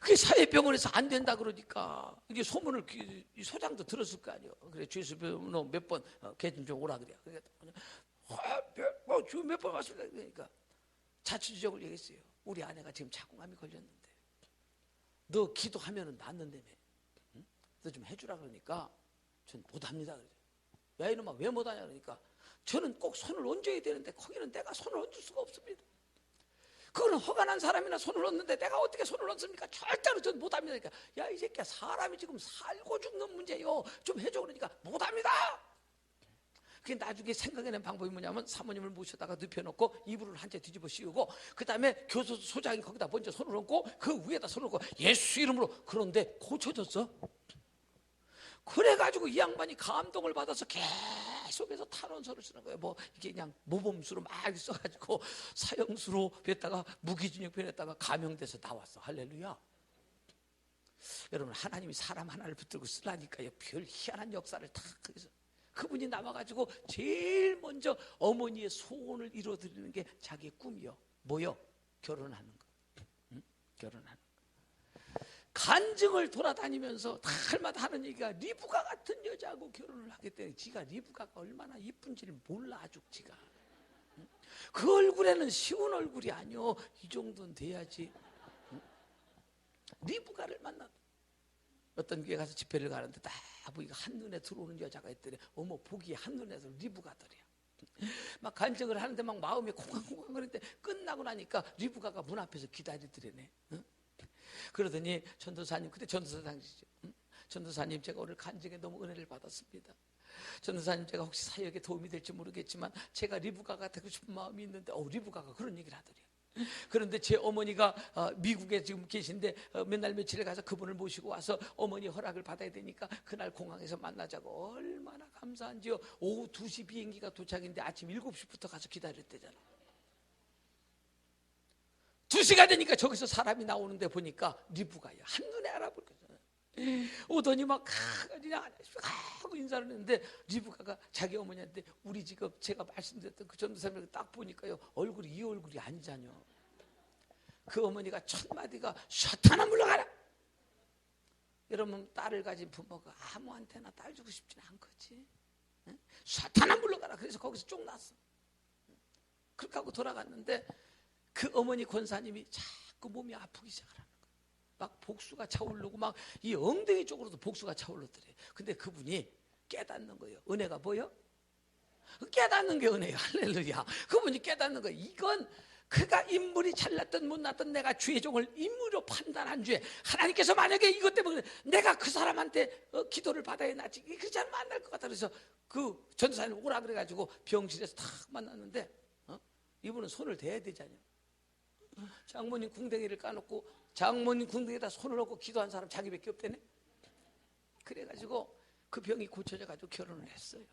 그게 사회병원에서 안 된다 그러니까 이게 소문을 이 소장도 들었을 거 아니에요. 그래 죄수 번호 몇 번 걔 좀 오라 그래. 몇 번 왔습니다. 그러니까 자초지종을 얘기했어요. 우리 아내가 지금 자궁암이 걸렸는데 너 기도하면은 낫는다며. 너 좀 해주라 그러니까 전 못합니다. 야 이놈아 왜 못하냐 그러니까 저는 꼭 손을 얹어야 되는데 거기는 내가 손을 얹을 수가 없습니다. 그거는 허가난 사람이나 손을 얹는데 내가 어떻게 손을 얹습니까? 절대로 전 못합니다. 그러니까 야 이 새끼야 사람이 지금 살고 죽는 문제요. 좀 해줘 그러니까 못합니다. 그게 나중에 생각해낸 방법이 뭐냐면 사모님을 모셔다가 눕혀놓고 이불을 한 채 뒤집어 씌우고 그 다음에 교도소 소장이 거기다 먼저 손을 얹고 그 위에다 손을 얹고 예수 이름으로. 그런데 고쳐졌어. 그래가지고 이 양반이 감동을 받아서 계속해서 탄원서를 쓰는 거예요. 뭐 이게 그냥 모범수로 막 써가지고 사형수로 뺐다가 무기징역 변했다가 감형돼서 나왔어. 할렐루야. 여러분, 하나님이 사람 하나를 붙들고 쓰라니까요. 별 희한한 역사를 다 거기서. 그분이 나와가지고 제일 먼저 어머니의 소원을 이뤄드리는 게 자기의 꿈이요. 뭐요? 결혼하는 거. 응? 결혼하는 거. 간증을 돌아다니면서 달마다 하는 얘기가 리브가 같은 여자하고 결혼을 하겠다니. 지가 리브가가 얼마나 이쁜지를 몰라. 아주 지가. 그 얼굴에는 쉬운 얼굴이 아니요. 이 정도는 돼야지. 리브가를 만났다. 어떤 교회 가서 집회를 가는데 딱 보니까 한눈에 들어오는 여자가 있더래. 어머, 보기에 한눈에서 리브가더래요. 막 간증을 하는데 막 마음이 콩콩콩 그랬는데 끝나고 나니까 리브가가 문 앞에서 기다리더래네. 응? 그러더니 전도사님, 그때 전도사 당시죠. 전도사님, 제가 오늘 간증에 너무 은혜를 받았습니다. 전도사님, 제가 혹시 사역에 도움이 될지 모르겠지만 제가 리브가가 되고 싶은 마음이 있는데, 리브가가 그런 얘기를 하더래요. 그런데 제 어머니가 미국에 지금 계신데 맨날 며칠에 가서 그분을 모시고 와서 어머니 허락을 받아야 되니까 그날 공항에서 만나자고. 얼마나 감사한지요. 오후 2시 비행기가 도착인데 아침 7시부터 가서 기다렸대잖아. 2시가 되니까 저기서 사람이 나오는데 보니까 리브가요. 한눈에 알아볼 거잖아요. 오더니 막 그냥 하고 인사를 했는데 리브가가 자기 어머니한테 우리 지금 제가 말씀드렸던 그 전도사님을 딱 보니까요, 얼굴이 이 얼굴이 아니잖아요. 그 어머니가 첫 마디가 샤탄아 물러가라. 여러분, 딸을 가진 부모가 아무한테나 딸 주고 싶지는 않겠지. 샤탄아 물러가라. 그래서 거기서 쫓났어. 그렇게 하고 돌아갔는데 그 어머니 권사님이 자꾸 몸이 아프기 시작하는 거예요. 막 복수가 차오르고 막 이 엉덩이 쪽으로도 복수가 차오르더래. 근데 그분이 깨닫는 거예요. 은혜가 뭐요? 깨닫는 게 은혜예요. 할렐루야. 그분이 깨닫는 거예요. 이건 그가 인물이 잘났든 못났든 내가 주의 종을 인물로 판단한 주에 하나님께서 만약에 이것 때문에 내가 그 사람한테 기도를 받아야 나지 그 사람 만날 것 같다. 그래서 그 전도사님 오라 그래가지고 병실에서 탁 만났는데 이분은 손을 대야 되잖아요. 장모님 궁뎅이를 까놓고 장모님 궁뎅이에다 손을 얹고 기도한 사람 자기밖에 없대네. 그래가지고 그 병이 고쳐져가지고 결혼을 했어요.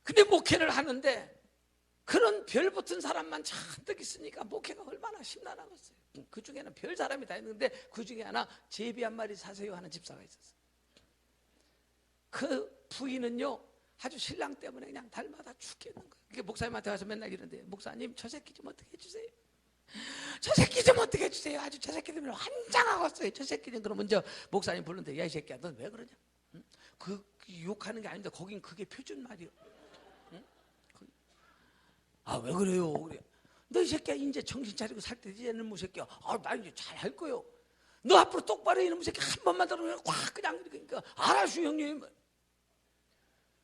근데 목회를 하는데 그런 별 붙은 사람만 잔뜩 있으니까 목회가 얼마나 심란하겠어요. 그 중에는 별 사람이 다 있는데 그 중에 하나 제비 한 마리 사세요 하는 집사가 있었어요. 그 부인은요 아주 신랑 때문에 그냥 달마다 죽겠는 거예요. 그게 목사님한테 와서 맨날 이러는데, 목사님 저 새끼 좀 어떻게 해주세요. 저 새끼 좀 어떻게 해주세요. 아주 저 새끼 때문에 환장하겠어요. 저 새끼 좀. 그러면 저 목사님 부르는데, 야 이 새끼야 넌 왜 그러냐. 그 욕하는 게 아닌데 거긴 그게 표준 말이요. 아 왜 그래요. 그래. 너 이 새끼야 이제 정신 차리고 살 때 되지 않는 새끼야. 나 이제 잘 할 거요. 너 앞으로 똑바로 이놈 새끼 한 번만 들어오면 확 그냥 그러니까 알았슈 형님.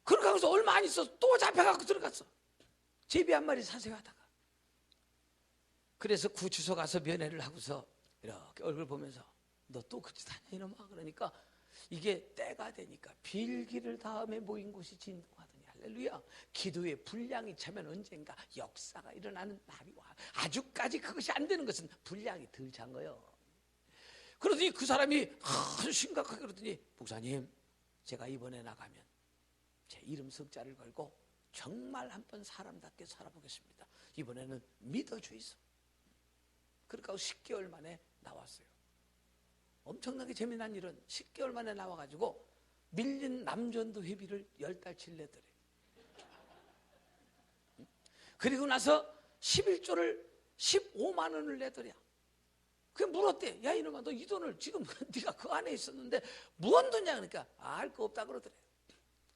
그렇게 하면서 얼마 안 있어 또 잡혀갖고 들어갔어. 제비 한 마리 사세요 하다가. 그래서 구치소 가서 면회를 하고서 이렇게 얼굴 보면서 너 또 그 짓 하냐 이놈아. 그러니까 이게 때가 되니까 빌기를 다음에 모인 곳이 진동하더니 할렐루야. 기도의 분량이 차면 언젠가 역사가 일어나는 날이 와. 아주까지 그것이 안 되는 것은 분량이 덜 찬 거예요. 그러더니 그 사람이 아주 심각하게 그러더니, 목사님 제가 이번에 나가면 제 이름 석자를 걸고 정말 한번 사람답게 살아보겠습니다. 이번에는 믿어주이소. 그러니까 10개월 만에 나왔어요. 엄청나게 재미난 일은 10개월 만에 나와가지고 밀린 남전도 회비를 10달치 내더래. 그리고 나서 11조를 15만 원을 내더래. 그게 물었대. 야 이놈아 너 이 돈을 지금 네가 그 안에 있었는데 무언 돈이냐. 그러니까 알 거 없다 그러더래.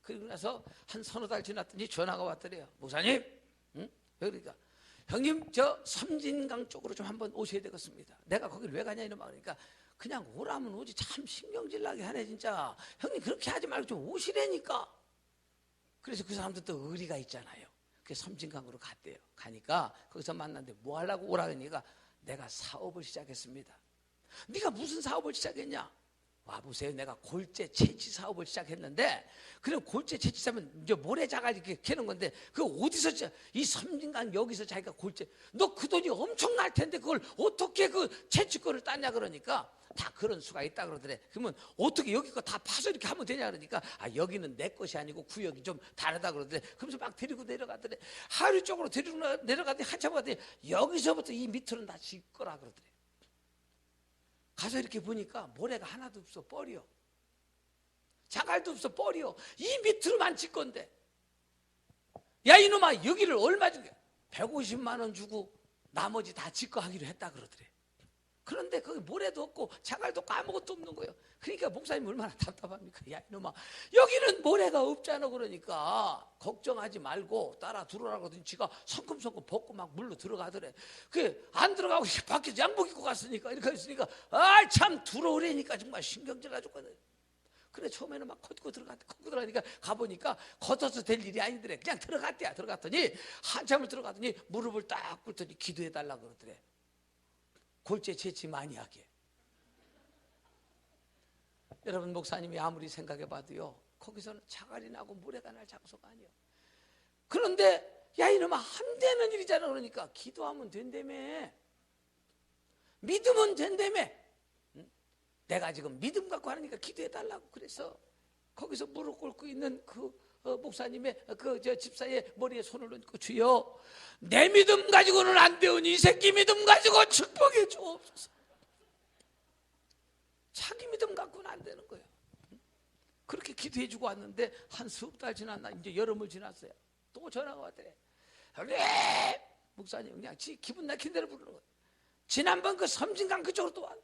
그리고 나서 한 서너 달 지났더니 전화가 왔더래요. 목사님, 응? 그러니까 형님 저 섬진강 쪽으로 좀 한번 오셔야 되겠습니다. 내가 거기를 왜 가냐 이놈아. 그러니까 그냥 오라면 오지 참 신경질 나게 하네 진짜. 형님 그렇게 하지 말고 좀 오시라니까. 그래서 그 사람들도 의리가 있잖아요. 그래서 섬진강으로 갔대요. 가니까 거기서 만났는데 뭐 하려고 오라 그러니까 내가 사업을 시작했습니다. 네가 무슨 사업을 시작했냐? 와보세요. 내가 골재 채취 사업을 시작했는데, 그럼 골재 채취사면 이제 모래자갈 이렇게 캐는 건데, 그 어디서 이 섬진강 여기서 자기가 골재, 너 그 돈이 엄청날 텐데 그걸 어떻게 그 채취권을 땄냐 그러니까, 다 그런 수가 있다 그러더래. 그러면 어떻게 여기 거 다 파서 이렇게 하면 되냐 그러니까, 아 여기는 내 것이 아니고 구역이 좀 다르다 그러더래. 그러면서 막 데리고 내려가더래. 하루 쪽으로 데리고 내려가더니 한참 가더니 여기서부터 이 밑으로는 다 질 거라 그러더래. 가서 이렇게 보니까 모래가 하나도 없어. 뻘이요. 자갈도 없어. 뻘이요. 이 밑으로만 질 건데, 야 이놈아 여기를 얼마 주게? 150만 원 주고 나머지 다 질 거 하기로 했다 그러더래. 그런데 거기 모래도 없고 자갈도 없고 아무것도 없는 거예요. 그러니까 목사님이 얼마나 답답합니까? 야 이놈아 여기는 모래가 없잖아. 그러니까 걱정하지 말고 따라 들어오라고 하더니 지가 성큼성큼 벗고 막 물로 들어가더래. 그 안 들어가고 밖에서 양복 입고 갔으니까 이렇게 했으니까 아 참 들어오래니까 정말 신경질 가지고. 그래 처음에는 막 걷고 들어가니까 가보니까 걷어서 될 일이 아니더래. 그냥 들어갔대야. 들어갔더니 한참을 들어갔더니 무릎을 딱 꿇더니 기도해달라 그러더래. 골재 채취 많이 하게. 여러분 목사님이 아무리 생각해봐도요 거기서는 자갈이 나고 모래가 날 장소가 아니에요. 그런데 야 이놈아 안 되는 일이잖아. 그러니까 기도하면 된다며. 믿으면 된다며. 내가 지금 믿음 갖고 하니까 기도해달라고 그래서 거기서 무릎 꿇고 있는 그 목사님의 저 집사의 머리에 손을 얹고 주여 내 믿음 가지고는 안 되오니 이 새끼 믿음 가지고 축복해 주옵소서. 자기 믿음 갖고는 안 되는 거예요. 그렇게 기도해 주고 왔는데 한 석 달 지났나 이제 여름을 지났어요. 또 전화가 왔대. 목사님 그냥 기분 나킨 대로 부르는 거예요. 지난번 그 섬진강 그쪽으로 또 왔.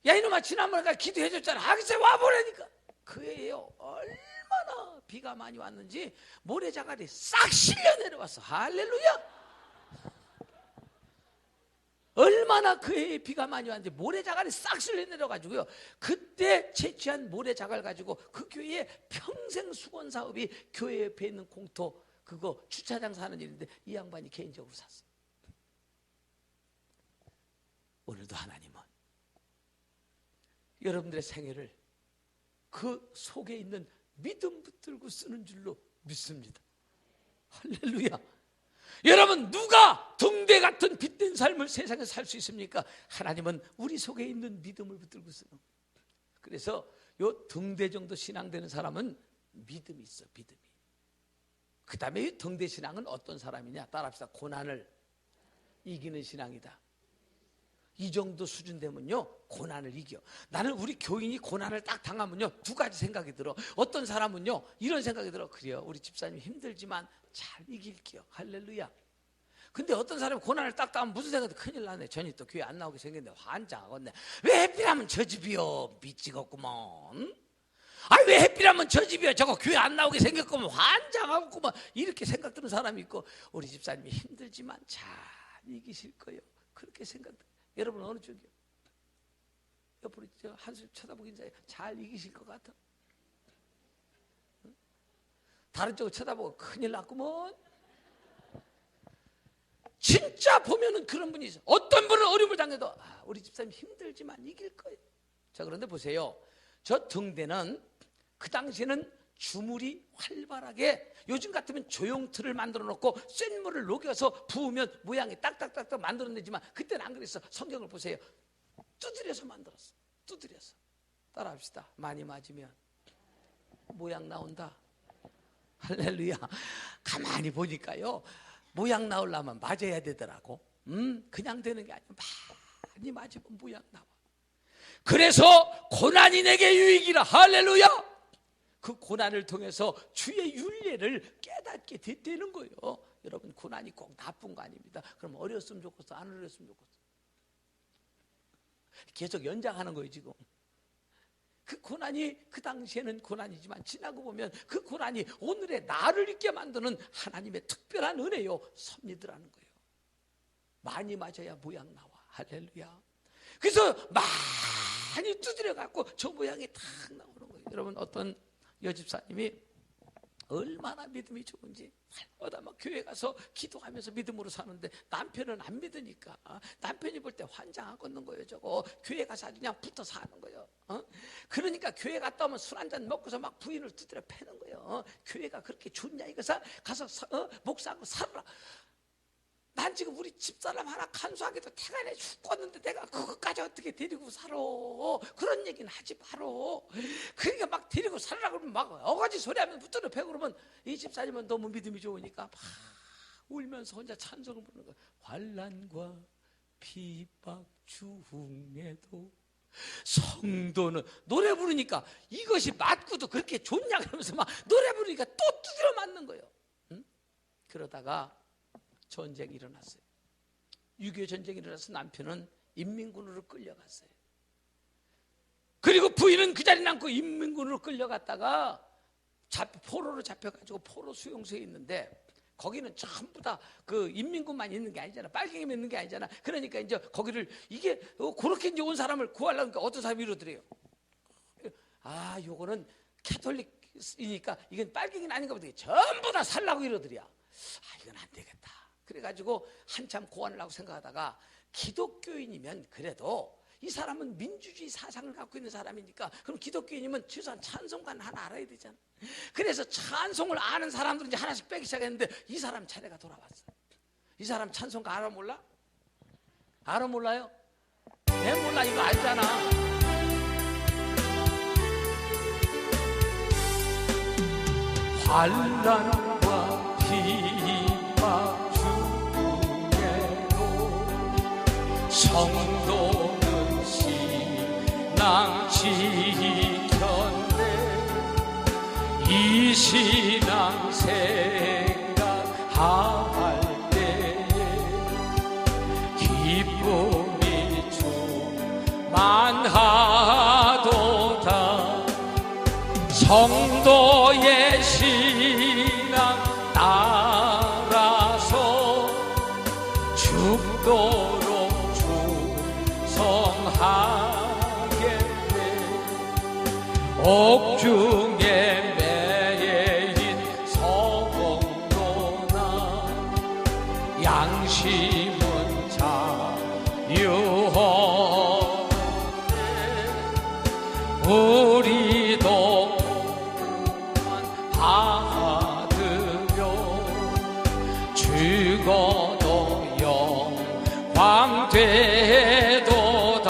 야 이놈아 지난번에 기도해 줬잖아. 하기세 와보라니까. 그 해에요 얼마나 비가 많이 왔는지 모래자갈이 싹 실려 내려왔어. 할렐루야. 얼마나 그 해에 비가 많이 왔는지 모래자갈이 싹 실려 내려가지고요 그때 채취한 모래자갈 가지고 그 교회에 평생 수건 사업이 교회 옆에 있는 공터 그거 주차장 사는 일인데 이 양반이 개인적으로 샀어. 오늘도 하나님은 여러분들의 생애를 그 속에 있는 믿음 붙들고 쓰는 줄로 믿습니다. 할렐루야. 여러분 누가 등대 같은 빛된 삶을 세상에 살 수 있습니까? 하나님은 우리 속에 있는 믿음을 붙들고 쓰는. 그래서 요 등대 정도 신앙되는 사람은 믿음이 있어. 믿음이. 그 다음에 이 등대 신앙은 어떤 사람이냐? 따라합시다. 고난을 이기는 신앙이다. 이 정도 수준 되면요 고난을 이겨. 나는 우리 교인이 고난을 딱 당하면요 두 가지 생각이 들어. 어떤 사람은요 이런 생각이 들어. 그래요 우리 집사님 힘들지만 잘 이길게요. 할렐루야. 근데 어떤 사람이 고난을 딱 당하면 무슨 생각이 들어. 큰일 나네. 전이 또 교회 안 나오게 생겼네. 환장하겠네. 왜 햇빛하면 저 집이요. 미치겠구먼. 왜 햇빛하면 저 집이요. 저거 교회 안 나오게 생겼구먼. 환장하겠구먼. 이렇게 생각 드는 사람이 있고 우리 집사님이 힘들지만 잘 이기실 거예요. 그렇게 생각돼요. 여러분 어느 쪽이요? 옆으로 한숨 쳐다보긴 잘 이기실 것 같아? 다른 쪽을 쳐다보고 큰일 났구먼. 진짜 보면은 그런 분이 있어. 어떤 분은 어려움을 당해도 우리 집사님 힘들지만 이길 거예요. 자 그런데 보세요. 저 등대는 그 당시에는 주물이 활발하게 요즘 같으면 조용틀을 만들어 놓고 센 물을 녹여서 부으면 모양이 딱딱딱딱 만들어내지만 그때는 안 그랬어. 성경을 보세요. 두드려서 만들었어. 두드려서. 따라합시다. 많이 맞으면 모양 나온다. 할렐루야. 가만히 보니까요 모양 나오려면 맞아야 되더라고. 그냥 되는 게 아니야. 많이 맞으면 모양 나와. 그래서 고난이 내게 유익이라. 할렐루야. 그 고난을 통해서 주의 윤례를 깨닫게 됐다는 거예요. 여러분 고난이 꼭 나쁜 거 아닙니다. 그럼 어렸으면 좋겠어? 안 어렸으면 좋겠어? 계속 연장하는 거예요 지금. 그 고난이 그 당시에는 고난이지만 지나고 보면 그 고난이 오늘의 나를 있게 만드는 하나님의 특별한 은혜요. 섭리더라는 거예요. 많이 맞아야 모양 나와. 할렐루야. 그래서 많이 두드려 갖고 저 모양이 탁 나오는 거예요. 여러분 어떤 여집사님이 얼마나 믿음이 좋은지. 날마다 막 교회 가서 기도하면서 믿음으로 사는데 남편은 안 믿으니까 남편이 볼 때 환장하겠는 거예요. 저거 교회 가서 아주 그냥 붙어 사는 거예요. 그러니까 교회 갔다 오면 술 한잔 먹고서 막 부인을 두드려 패는 거예요. 교회가 그렇게 좋냐 이거서 가서 목사하고 살아라. 난 지금 우리 집사람 하나 간수하기도 태간에 죽겠는데 내가 그것까지 어떻게 데리고 살아. 그런 얘기는 하지 마라. 그러니까 막 데리고 살으라 그러면 막 어거지 소리하면 붙들어 패고 그러면 이 집사님은 너무 믿음이 좋으니까 막 울면서 혼자 찬송을 부르는 거야. 환난과 핍박 중에도 성도는 노래 부르니까 이것이 맞고도 그렇게 좋냐 그러면서 막 노래 부르니까 또 두드려 맞는 거예요. 응? 그러다가 전쟁이 일어났어요. 6.25 전쟁이 일어나서 남편은 인민군으로 끌려갔어요. 그리고 부인은 그 자리에 남고 인민군으로 끌려갔다가 포로로 잡혀가지고 포로 수용소에 있는데 거기는 전부 다 그 인민군만 있는 게 아니잖아. 빨갱이만 있는 게 아니잖아. 그러니까 이제 거기를 이게 그렇게 이제 온 사람을 구하려니까 어떤 사람이 이러더래요. 아, 요거는 캐톨릭이니까 이건 빨갱이는 아닌가 보다. 전부 다 살라고 이러더래요. 아, 이건 안 되겠다. 그래가지고 한참 고안을 하고 생각하다가 기독교인이면 그래도 이 사람은 민주주의 사상을 갖고 있는 사람이니까 그럼 기독교인이면 최소한 찬송가는 하나 알아야 되잖아. 그래서 찬송을 아는 사람들은 이제 하나씩 빼기 시작했는데 이 사람 차례가 돌아왔어. 이 사람 찬송가 알아 몰라? 알아 몰라요? 내 몰라 이거 알잖아. 환난과 핍박 중에도 성도는 신앙 지켰네. 이 신앙 생각할 때에 기쁨이 충만하도다. 성도의 신앙 따라서 죽도록 충성하겠네. 옥중에 매인 서공도나 양심은 자유하네. 우리도 받으며 죽어도 영광 되도다.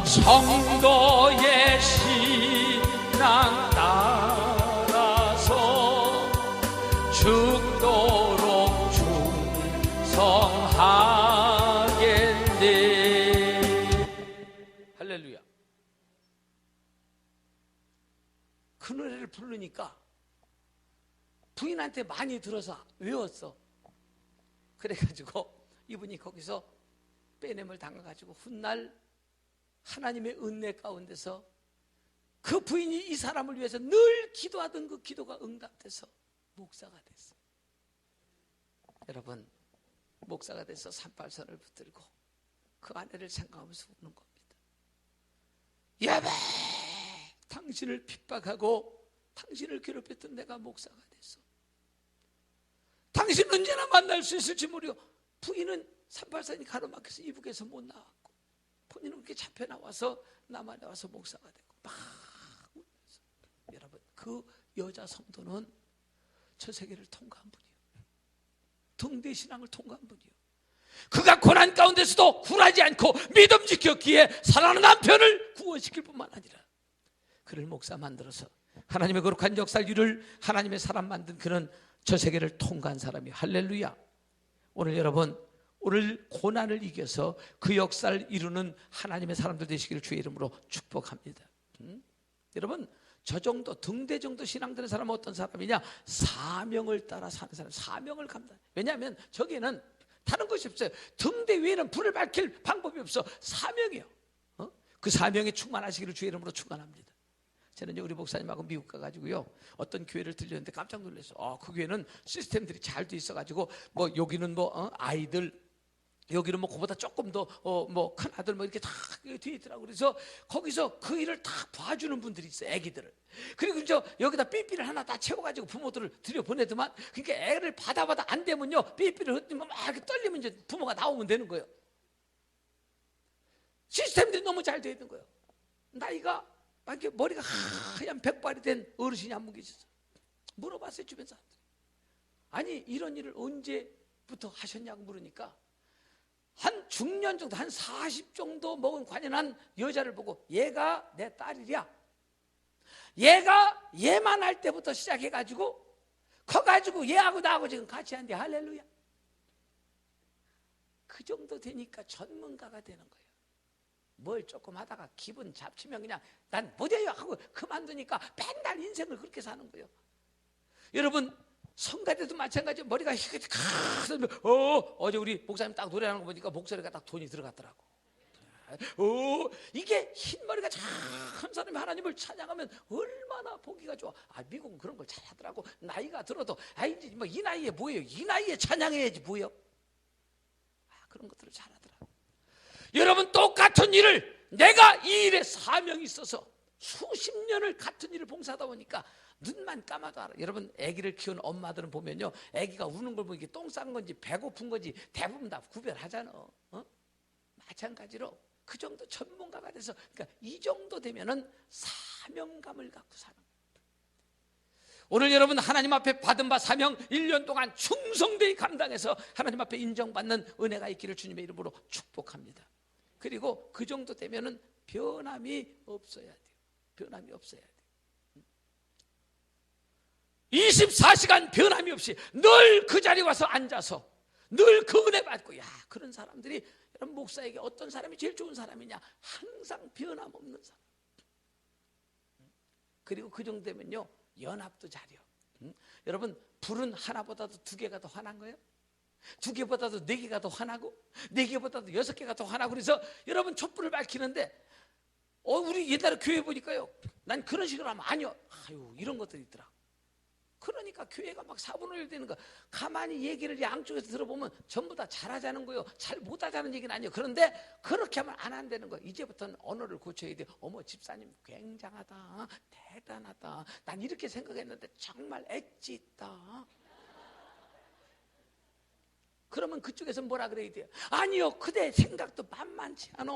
성도의 신앙 따라서 죽도록 충성하겠네. 할렐루야. 그 노래를 부르니까 부인한테 많이 들어서 외웠어. 그래가지고 이분이 거기서 빼냄을 당해가지고 훗날 하나님의 은혜 가운데서 그 부인이 이 사람을 위해서 늘 기도하던 그 기도가 응답돼서 목사가 됐어요. 여러분, 목사가 돼서 산발선을 붙들고 그 아내를 생각하면서 우는 겁니다. 여보, 당신을 핍박하고 당신을 괴롭혔던 내가 목사가 됐어. 당신 언제나 만날 수 있을지 모르고. 부인은 산발선이 가로막혀서 이북에서 못 나왔고 본인은 그렇게 잡혀 나와서 남한에 와서 목사가 되고 막 울면서. 여러분, 그 여자 성도는 저 세계를 통과한 분이에요. 등대신앙을 통과한 분이에요. 그가 고난 가운데서도 굴하지 않고 믿음 지켰기에 사랑하는 남편을 구원시킬 뿐만 아니라 그를 목사 만들어서 하나님의 거룩한 역사를 이룰 하나님의 사람 만든 그는 저 세계를 통과한 사람이에요. 할렐루야. 오늘 여러분, 오늘 고난을 이겨서 그 역사를 이루는 하나님의 사람들 되시기를 주의 이름으로 축복합니다. 여러분, 저 정도 등대 정도 신앙 드는 사람은 어떤 사람이냐? 사명을 따라 사는 사람, 사명을 감당. 왜냐하면 저기는 다른 것이 없어요. 등대 위에는 불을 밝힐 방법이 없어. 사명이요. 그 사명에 충만하시기를 주의 이름으로 축원합니다. 저는 우리 목사님하고 미국 가가지고요, 어떤 교회를 들렸는데 깜짝 놀랐어요. 그 교회는 시스템들이 잘 돼 있어가지고 뭐 여기는 뭐 아이들 여기는 뭐 그보다 조금 더 뭐 큰 아들 뭐 이렇게 다 뒤에 있더라고. 그래서 거기서 그 일을 다 봐주는 분들이 있어요, 애기들을. 그리고 여기다 삐삐를 하나 다 채워가지고 부모들을 들여보내더만, 그러니까 애를 받아 안 되면요, 삐삐를 흩으면 막 이렇게 떨리면 이제 부모가 나오면 되는 거예요. 시스템들이 너무 잘 되어 있는 거예요. 나이가 막 이렇게 머리가 하얀 백발이 된 어르신이 한 분 계셨어요. 물어봤어요, 주변 사람들이. 아니, 이런 일을 언제부터 하셨냐고 물으니까 한 중년 정도, 한 40 정도 먹은 관연한 여자를 보고, 얘가 내 딸이랴, 얘가 얘만 할 때부터 시작해가지고 커가지고 얘하고 나하고 지금 같이 한대. 할렐루야. 그 정도 되니까 전문가가 되는 거예요. 뭘 조금 하다가 기분 잡치면 그냥 난 못해요 하고 그만두니까 맨날 인생을 그렇게 사는 거예요. 여러분, 성가대도 마찬가지예요. 머리가 어제 우리 목사님 딱 노래하는 거 보니까 목소리가 딱 톤이 들어갔더라고. 이게 흰머리가 참 사람이 하나님을 찬양하면 얼마나 보기가 좋아. 미국은 그런 걸 잘하더라고. 나이가 들어도 이제 뭐 이 나이에 뭐예요? 이 나이에 찬양해야지 뭐예요? 그런 것들을 잘하더라고. 여러분, 똑같은 일을, 내가 이 일에 사명이 있어서 수십 년을 같은 일을 봉사하다 보니까 눈만 감아도 알아. 여러분, 아기를 키운 엄마들은 보면요, 아기가 우는 걸 보면 똥 싼 건지 배고픈 건지 대부분 다 구별하잖아. 마찬가지로 그 정도 전문가가 돼서, 그러니까 이 정도 되면은 사명감을 갖고 사는 거예요. 오늘 여러분, 하나님 앞에 받은 바 사명 1년 동안 충성되이 감당해서 하나님 앞에 인정받는 은혜가 있기를 주님의 이름으로 축복합니다. 그리고 그 정도 되면은 변함이 없어야 돼요. 변함이 없어야 돼요. 24시간 변함이 없이 늘 그 자리에 와서 앉아서 늘 그 은혜 받고, 그런 사람들이, 여러분, 목사에게 어떤 사람이 제일 좋은 사람이냐? 항상 변함없는 사람. 그리고 그 정도 되면요, 연합도 잘해요. 여러분, 불은 하나보다도 두 개가 더 환한 거예요? 두 개보다도 네 개가 더 환하고, 네 개보다도 6개가 더 환하고. 그래서 여러분, 촛불을 밝히는데 우리 옛날에 교회 보니까요, 난 그런 식으로 하면 아니요, 이런 것들이 있더라. 그러니까 교회가 막 4분의 1 되는 거. 가만히 얘기를 양쪽에서 들어보면 전부 다 잘하자는 거예요. 잘 못하자는 얘기는 아니에요. 그런데 그렇게 하면 안 한다는 거예요. 이제부터는 언어를 고쳐야 돼요. 어머, 집사님 굉장하다, 대단하다, 난 이렇게 생각했는데 정말 엣지 있다. 그러면 그쪽에서 뭐라 그래야 돼요? 아니요, 그대 생각도 만만치 않아,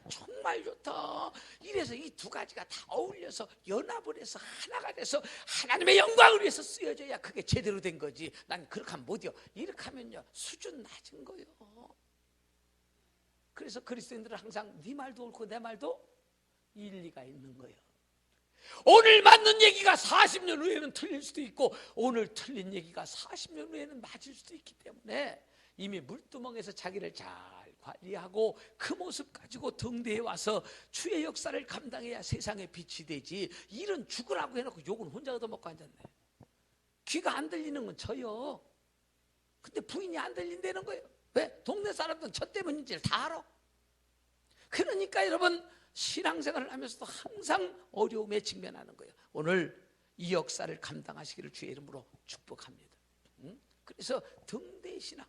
정말 좋다. 이래서 이 두 가지가 다 어울려서 연합을 해서 하나가 돼서 하나님의 영광을 위해서 쓰여져야 그게 제대로 된 거지. 난 그렇게 하면 못해요. 이렇게 하면요, 수준 낮은 거예요. 그래서 그리스도인들은 항상 네 말도 옳고 내 말도 일리가 있는 거예요. 오늘 맞는 얘기가 40년 후에는 틀릴 수도 있고, 오늘 틀린 얘기가 40년 후에는 맞을 수도 있기 때문에 이미 물두멍에서 자기를 잘 관리하고 그 모습 가지고 등대에 와서 주의 역사를 감당해야 세상에 빛이 되지. 일은 죽으라고 해놓고 욕은 혼자 얻어먹고 앉았네. 귀가 안 들리는 건 저요. 근데 부인이 안 들린다는 거예요. 왜? 동네 사람들은 저 때문인지를 다 알아. 그러니까 여러분, 신앙생활을 하면서도 항상 어려움에 직면하는 거예요. 오늘 이 역사를 감당하시기를 주의 이름으로 축복합니다. 그래서 등대의 신앙,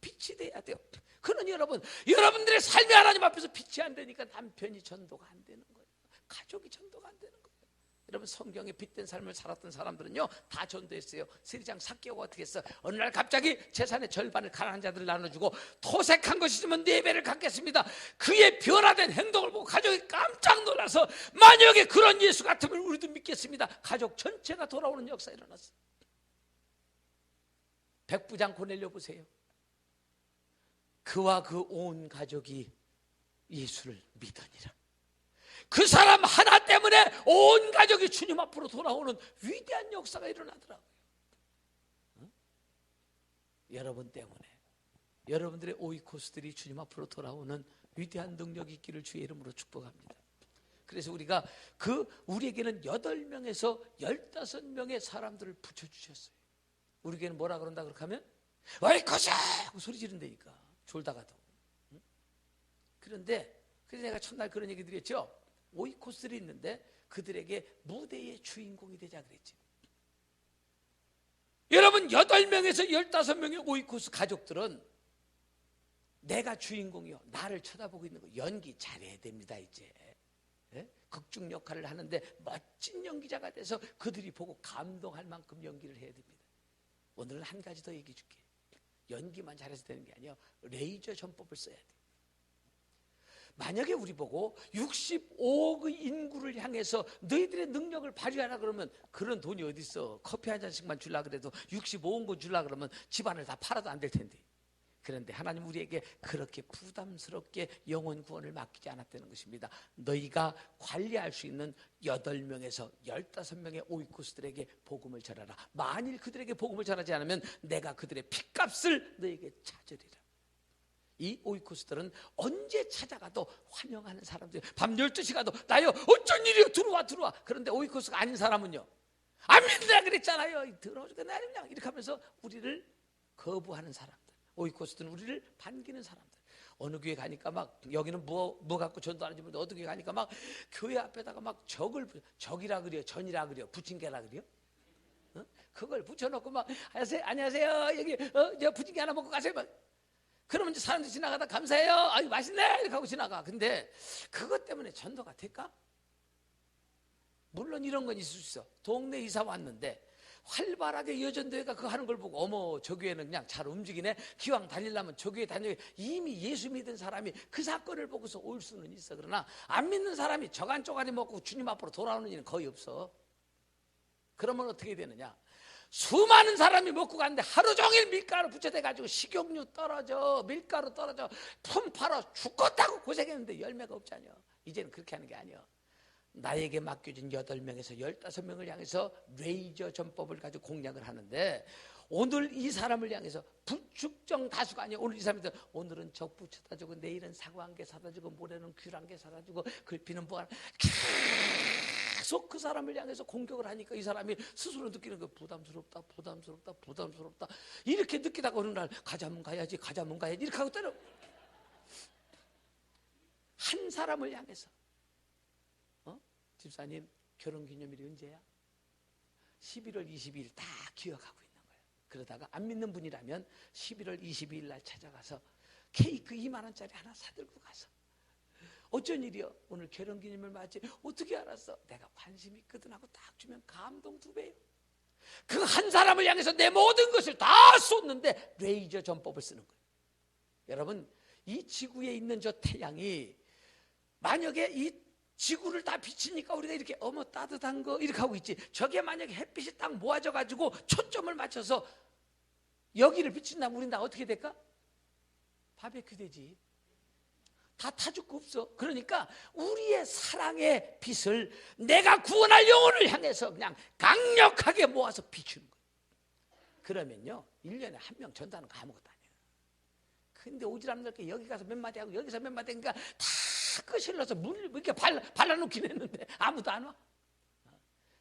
빛이 돼야 돼요. 그러니 여러분들의 삶이 하나님 앞에서 빛이 안 되니까 남편이 전도가 안 되는 거예요. 가족이 전도가 안 되는 거예요. 여러분, 성경에 빛된 삶을 살았던 사람들은요, 다 전도했어요. 세리장 삭개오가 어떻게 했어? 어느 날 갑자기 재산의 절반을 가난한 자들 나눠주고, 토색한 것이 있으면 4배를 갖겠습니다. 그의 변화된 행동을 보고 가족이 깜짝 놀라서, 만약에 그런 예수 같으면 우리도 믿겠습니다. 가족 전체가 돌아오는 역사 일어났어요. 백부장 고넬료 보세요. 그와 그 온 가족이 예수를 믿으니라. 그 사람 하나 때문에 온 가족이 주님 앞으로 돌아오는 위대한 역사가 일어나더라고요. 여러분 때문에, 여러분들의 오이코스들이 주님 앞으로 돌아오는 위대한 능력이 있기를 주의 이름으로 축복합니다. 그래서 우리가 우리에게는 8명에서 15명의 사람들을 붙여주셨어요. 우리에게는 뭐라 그런다 그렇게 하면 오이코스 하고 소리 지른다니까, 졸다가도. 그런데 그래서 내가 첫날 그런 얘기 드렸죠. 오이코스들이 있는데 그들에게 무대의 주인공이 되자 그랬지. 여러분, 8명에서 15명의 오이코스 가족들은 내가 주인공이요. 나를 쳐다보고 있는 거. 연기 잘해야 됩니다, 이제. 예? 극중 역할을 하는데 멋진 연기자가 돼서 그들이 보고 감동할 만큼 연기를 해야 됩니다. 오늘은 한 가지 더 얘기해 줄게. 연기만 잘해서 되는 게 아니에요. 레이저 전법을 써야 돼. 만약에 우리 보고 65억의 인구를 향해서 너희들의 능력을 발휘하라 그러면 그런 돈이 어디 있어. 커피 한 잔씩만 주려 그래도 65억 원 주려 그러면 집안을 다 팔아도 안 될 텐데. 그런데 하나님 우리에게 그렇게 부담스럽게 영혼 구원을 맡기지 않았다는 것입니다. 너희가 관리할 수 있는 8명에서 15명의 오이코스들에게 복음을 전하라. 만일 그들에게 복음을 전하지 않으면 내가 그들의 핏값을 너희에게 찾으리라. 이 오이코스들은 언제 찾아가도 환영하는 사람들. 밤 12시 가도 나요 어쩐 일이요 들어와. 그런데 오이코스가 아닌 사람은요, 안 믿는다 그랬잖아요. 들어오니까 나 그냥 이렇게 하면서 우리를 거부하는 사람들. 오이코스들은 우리를 반기는 사람들. 어느 교회 가니까 막 여기는 뭐 갖고 전도하는지 모르는데 어느 교회 가니까 막 교회 앞에다가 막 적이라 그래요, 전이라 그래요, 부침개라 그래요. 그걸 붙여놓고 막 안녕하세요 여기 저 부침개 하나 먹고 가세요. 그러면 이제 사람들이 지나가다 감사해요. 아유 맛있네 이렇게 하고 지나가. 근데 그것 때문에 전도가 될까? 물론 이런 건 있을 수 있어. 동네 이사 왔는데 활발하게 여전도회가 그거 하는 걸 보고 어머 저 교회는 그냥 잘 움직이네. 기왕 다니려면 저 교회 다녀. 이미 예수 믿은 사람이 그 사건을 보고서 올 수는 있어. 그러나 안 믿는 사람이 저간 쪼가리 먹고 주님 앞으로 돌아오는 일은 거의 없어. 그러면 어떻게 되느냐? 수많은 사람이 먹고 갔는데 하루 종일 밀가루 부쳐대가지고 식용유 떨어져, 밀가루 떨어져, 품 팔아 죽겠다고 고생했는데 열매가 없잖여. 이제는 그렇게 하는 게 아니야. 나에게 맡겨진 8명에서 15명을 향해서 레이저 전법을 가지고 공략을 하는데, 오늘 이 사람을 향해서 부축정 다수가 아니야. 오늘 이 사람들 오늘은 적 부쳐다 주고 내일은 사과 한 개 사다 주고 모레는 귤 한 개 사다 주고 글피는 뭐 하나 계속 그 사람을 향해서 공격을 하니까 이 사람이 스스로 느끼는 거 부담스럽다 이렇게 느끼다가 어느 날 가자면 가야지 이렇게 하고 때려. 한 사람을 향해서 집사님 결혼기념일이 언제야? 11월 22일 다 기억하고 있는 거예요. 그러다가 안 믿는 분이라면 11월 22일 날 찾아가서 케이크 2만 원짜리 하나 사들고 가서 어쩐 일이요? 오늘 결혼기념일 맞지? 어떻게 알았어? 내가 관심 있거든 하고 딱 주면 감동 2배예요. 그 한 사람을 향해서 내 모든 것을 다 쏟는데 레이저 전법을 쓰는 거예요. 여러분 이 지구에 있는 저 태양이 만약에 이 지구를 다 비치니까 우리가 이렇게 어머 따뜻한 거 이렇게 하고 있지. 저게 만약에 햇빛이 딱 모아져 가지고 초점을 맞춰서 여기를 비친다면 우린 다 어떻게 될까? 바베큐 되지. 다 타줄 거 없어. 그러니까 우리의 사랑의 빛을 내가 구원할 영혼을 향해서 그냥 강력하게 모아서 비추는 거예요. 그러면요 1년에 1명 전도하는 거 아무것도 아니에요. 근데 오지랖 여기 가서 몇 마디 하고 여기서 몇 마디 하니까 다 끄실러서 물 이렇게 발라놓긴 했는데 아무도 안 와.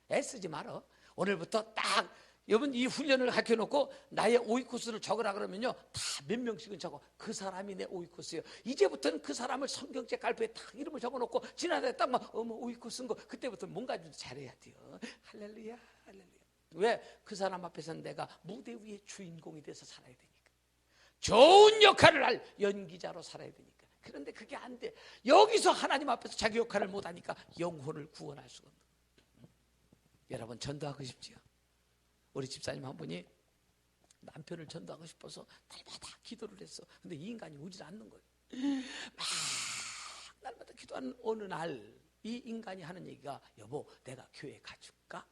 애쓰지 말어. 오늘부터 딱 여러분 이 훈련을 가르쳐놓고 나의 오이코스를 적으라 그러면요 다 몇 명씩은 적어. 그 사람이 내 오이코스예요. 이제부터는 그 사람을 성경책 갈피에 딱 이름을 적어놓고 지나다가 딱 막 어머 오이코스인 거 그때부터 뭔가 좀 잘해야 돼요. 할렐루야 할렐루야. 왜? 그 사람 앞에서는 내가 무대 위의 주인공이 돼서 살아야 되니까. 좋은 역할을 할 연기자로 살아야 되니까. 그런데 그게 안 돼. 여기서 하나님 앞에서 자기 역할을 못하니까 영혼을 구원할 수가 없는 거예요. 여러분 전도하고 싶지요? 우리 집사님 한 분이 남편을 전도하고 싶어서 날마다 기도를 했어. 근데 이 인간이 오질 않는 거예요. 막 날마다 기도하는 어느 날 이 인간이 하는 얘기가 여보 내가 교회 가줄까?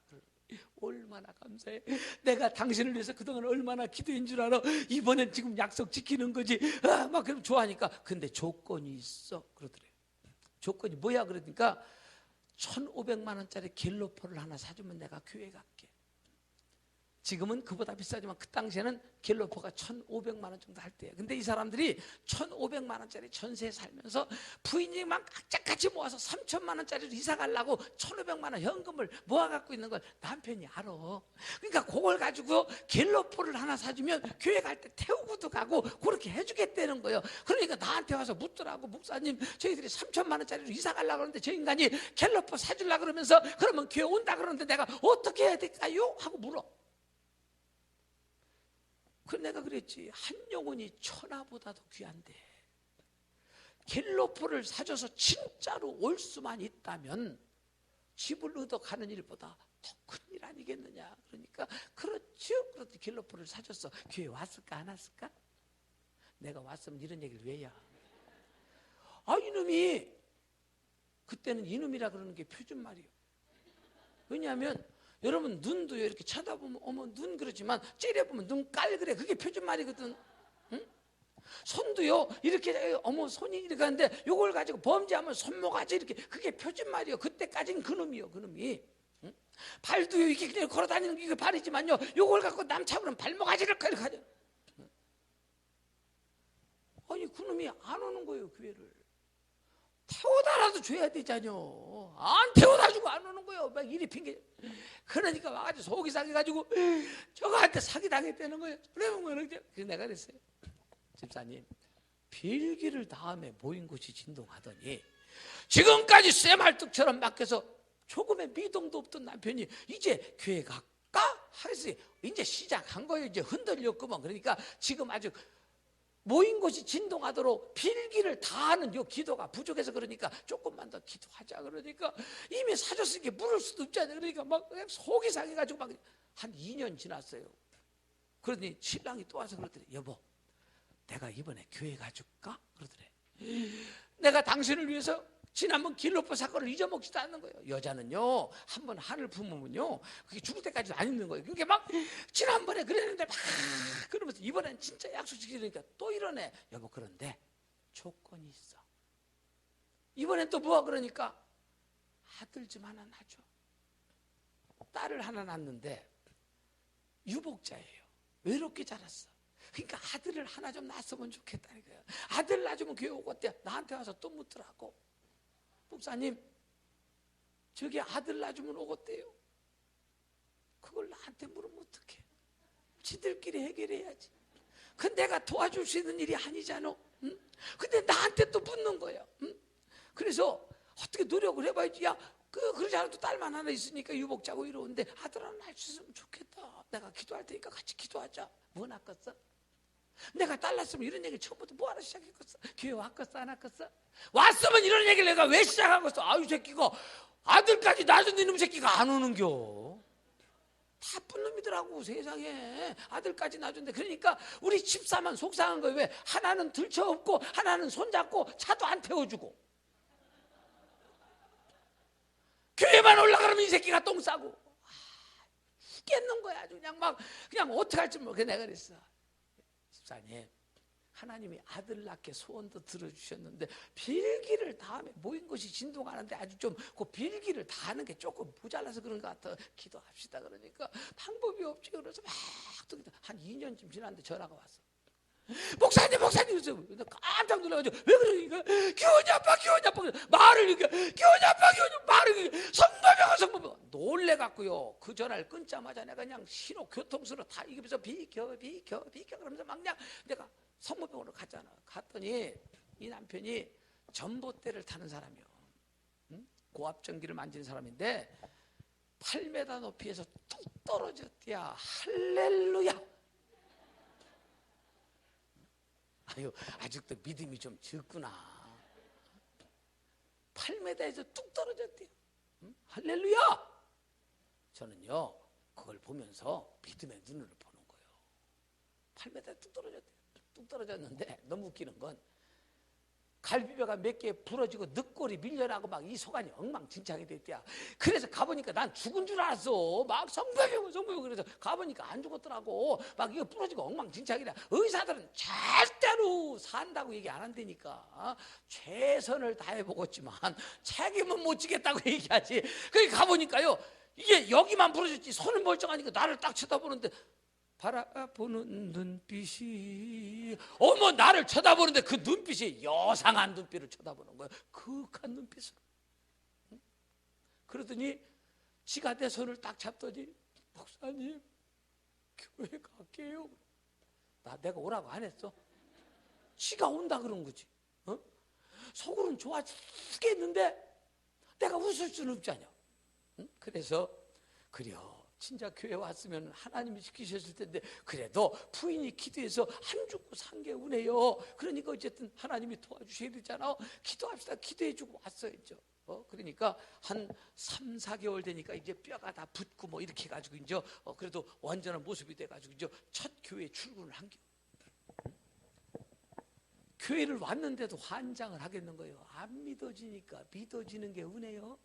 얼마나 감사해. 내가 당신을 위해서 그동안 얼마나 기도한 줄 알아. 이번엔 지금 약속 지키는 거지. 막 그럼 좋아하니까. 근데 조건이 있어 그러더래요. 조건이 뭐야 그러니까 1,500만 원짜리 갤로퍼를 하나 사주면 내가 교회 갈게. 지금은 그보다 비싸지만 그 당시에는 갤로퍼가 1,500만 원 정도 할 때예요. 근데 이 사람들이 1,500만 원짜리 전세에 살면서 부인이 막 악착같이 모아서 3,000만 원짜리로 이사 가려고 1,500만 원 현금을 모아갖고 있는 걸 남편이 알아. 그러니까 그걸 가지고 갤로퍼를 하나 사주면 교회 갈 때 태우고도 가고 그렇게 해주겠다는 거예요. 그러니까 나한테 와서 묻더라고. 목사님 저희들이 3,000만 원짜리로 이사 가려고 그러는데 저 인간이 갤로퍼 사주려고 그러면서 그러면 교회 온다 그러는데 내가 어떻게 해야 될까요? 하고 물어. 그 내가 그랬지. 한 영혼이 천하보다도 귀한데 갤로퍼를 사줘서 진짜로 올 수만 있다면 집을 얻어 가는 일보다 더 큰 일 아니겠느냐. 그러니까 그렇죠. 그렇게 갤로퍼를 사줬어. 교회 왔을까 안 왔을까? 내가 왔으면 이런 얘기를 왜 해야? 아, 이놈이, 그때는 이놈이라 그러는 게 표준말이에요. 왜냐하면 여러분 눈도요, 이렇게 쳐다보면 어머 눈 그러지만 째려보면 눈 깔 그래. 그게 표준말이거든. 응? 손도요, 이렇게 어머 손이 이렇게 하는데 요걸 가지고 범죄하면 손모가지 이렇게, 그게 표준말이에요. 그때까지는 그놈이요, 그놈이. 응? 발도요, 이렇게 그냥 걸어다니는 게 발이지만요, 요걸 갖고 남 잡으면 발모가지를 이렇게 하죠. 응? 아니 그놈이 안 오는 거예요, 교회를. 태워다라도 줘야 되잖아요. 안 태워다 주고 안 오는 거예요. 막 이리 핑계. 그러니까 와가지고 속이 상해가지고 저거한테 사기당했다는 거예요. 그러면 그래서 내가 그랬어요. 집사님, 빌기를 다음에 모인 곳이 진동하더니 지금까지 쇠말뚝처럼 막혀서 조금의 미동도 없던 남편이 이제 교회 갈까? 해서 이제 시작한 거예요. 이제 흔들렸구만. 그러니까 지금 아주 모인 곳이 진동하도록 빌기를 다하는 요 기도가 부족해서 그러니까 조금만 더 기도하자. 그러니까 이미 사줬으니까 물을 수도 없잖아요. 그러니까 막 속이 상해가지고 막 한 2년 지났어요. 그러더니 신랑이 또 와서 그러더래. 여보, 내가 이번에 교회 가줄까? 그러더래. 내가 당신을 위해서 지난번 길로퍼 사건을 잊어먹지도 않는 거예요. 여자는요, 한번 한을 품으면요, 그게 죽을 때까지도 안 잊는 거예요. 그게 막 지난번에 그랬는데 막 그러면서 이번엔 진짜 약속 지키니까 또 이러네. 여보, 그런데 조건이 있어. 이번엔 또 뭐야? 그러니까 아들 좀 하나 낳아줘. 딸을 하나 낳았는데 유복자예요. 외롭게 자랐어. 그러니까 아들을 하나 좀 낳았으면 좋겠다는 거예요. 아들 낳아주면 교회 오겠대. 나한테 와서 또 묻더라고. 목사님, 저기 아들 낳아주면 오겠대요. 그걸 나한테 물으면 어떡해? 지들끼리 해결해야지. 그 내가 도와줄 수 있는 일이 아니잖아. 응? 근데 나한테 또 묻는 거야. 응? 그래서 어떻게 노력을 해봐야지. 야, 그러지 않아도 딸만 하나 있으니까 유복자고 이러는데 아들 하나 낳을 수 있으면 좋겠다. 내가 기도할 테니까 같이 기도하자. 뭐 낳겠어? 내가 딸 낳았으면 이런 얘기를 처음부터 뭐하러 시작했겠어? 교회 왔겠어 안 왔겠어? 왔으면 이런 얘기를 내가 왜 시작하겠어? 아유 새끼가 아들까지 낳은 이놈 새끼가 안 오는겨. 나쁜 놈이더라고 세상에. 아들까지 낳아준대. 그러니까 우리 집사만 속상한 거예요. 왜? 하나는 들쳐업고 하나는 손잡고 차도 안 태워주고. 교회만 올라가면 이 새끼가 똥 싸고. 죽겠는 거야. 아주 그냥 어떻게 할지 모르겠어. 내가 그랬어. 집사님, 하나님이 아들 낳게 소원도 들어주셨는데 빌기를 다음에 모인 것이 진동하는데 아주 좀 그 빌기를 다하는 게 조금 모자라서 그런 것 같아. 기도합시다. 그러니까 방법이 없지. 그래서 막 한 2년쯤 지났는데 전화가 왔어. 목사님 그래서 깜짝 놀라가지고 왜 그러니까 교훈이 아빠 말을 이렇게 교훈이 아빠 말을 성모병 놀래갖고요. 그 전화를 끊자마자 내가 그냥 신호 교통수로 다 이기면서 비켜 그러면서 막 그냥 내가 성모병으로 갔잖아. 갔더니 이 남편이 전봇대를 타는 사람이요. 응? 고압전기를 만진 사람인데 8m 높이에서 뚝 떨어졌대야. 할렐루야. 아유, 아직도 믿음이 좀 적구나. 8m에서 뚝 떨어졌대요. 응? 할렐루야! 저는요, 그걸 보면서 믿음의 눈으로 보는 거예요. 8m에 뚝 떨어졌대요. 뚝 떨어졌는데 너무 웃기는 건 갈비뼈가 몇 개 부러지고 늑골이 밀려나고 막 이 속안이 엉망진창이 됐대야. 그래서 가보니까 난 죽은 줄 알았어. 막 성부병 그래서 가보니까 안 죽었더라고. 막 이거 부러지고 엉망진창이라. 의사들은 절대로 산다고 얘기 안 한다니까. 최선을 다해보겠지만 책임은 못 지겠다고 얘기하지. 그게 가보니까요, 이게 여기만 부러졌지 손은 멀쩡하니까 나를 딱 쳐다보는데 바라보는 눈빛이, 어머 나를 쳐다보는데 그 눈빛이 여상한 눈빛을 쳐다보는 거예요. 그윽한 눈빛을. 그러더니 지가 내 손을 딱 잡더니 목사님 교회 갈게요. 내가 오라고 안 했어. 지가 온다 그런 거지. 어? 속으로는 좋아 죽겠는데 내가 웃을 수는 없잖아. 그래서 그래요. 진짜 교회 왔으면 하나님이 지키셨을 텐데 그래도 부인이 기도해서 안 죽고 산 게 은혜요. 그러니까 어쨌든 하나님이 도와주셔야 되잖아. 기도합시다. 기도해주고 왔어야죠. 그러니까 한 3, 4개월 되니까 이제 뼈가 다 붙고 뭐 이렇게 해가지고 이제 그래도 완전한 모습이 돼가지고 이제 첫 교회 출근을 한 게. 교회를 왔는데도 환장을 하겠는 거예요. 안 믿어지니까. 믿어지는 게 은혜요.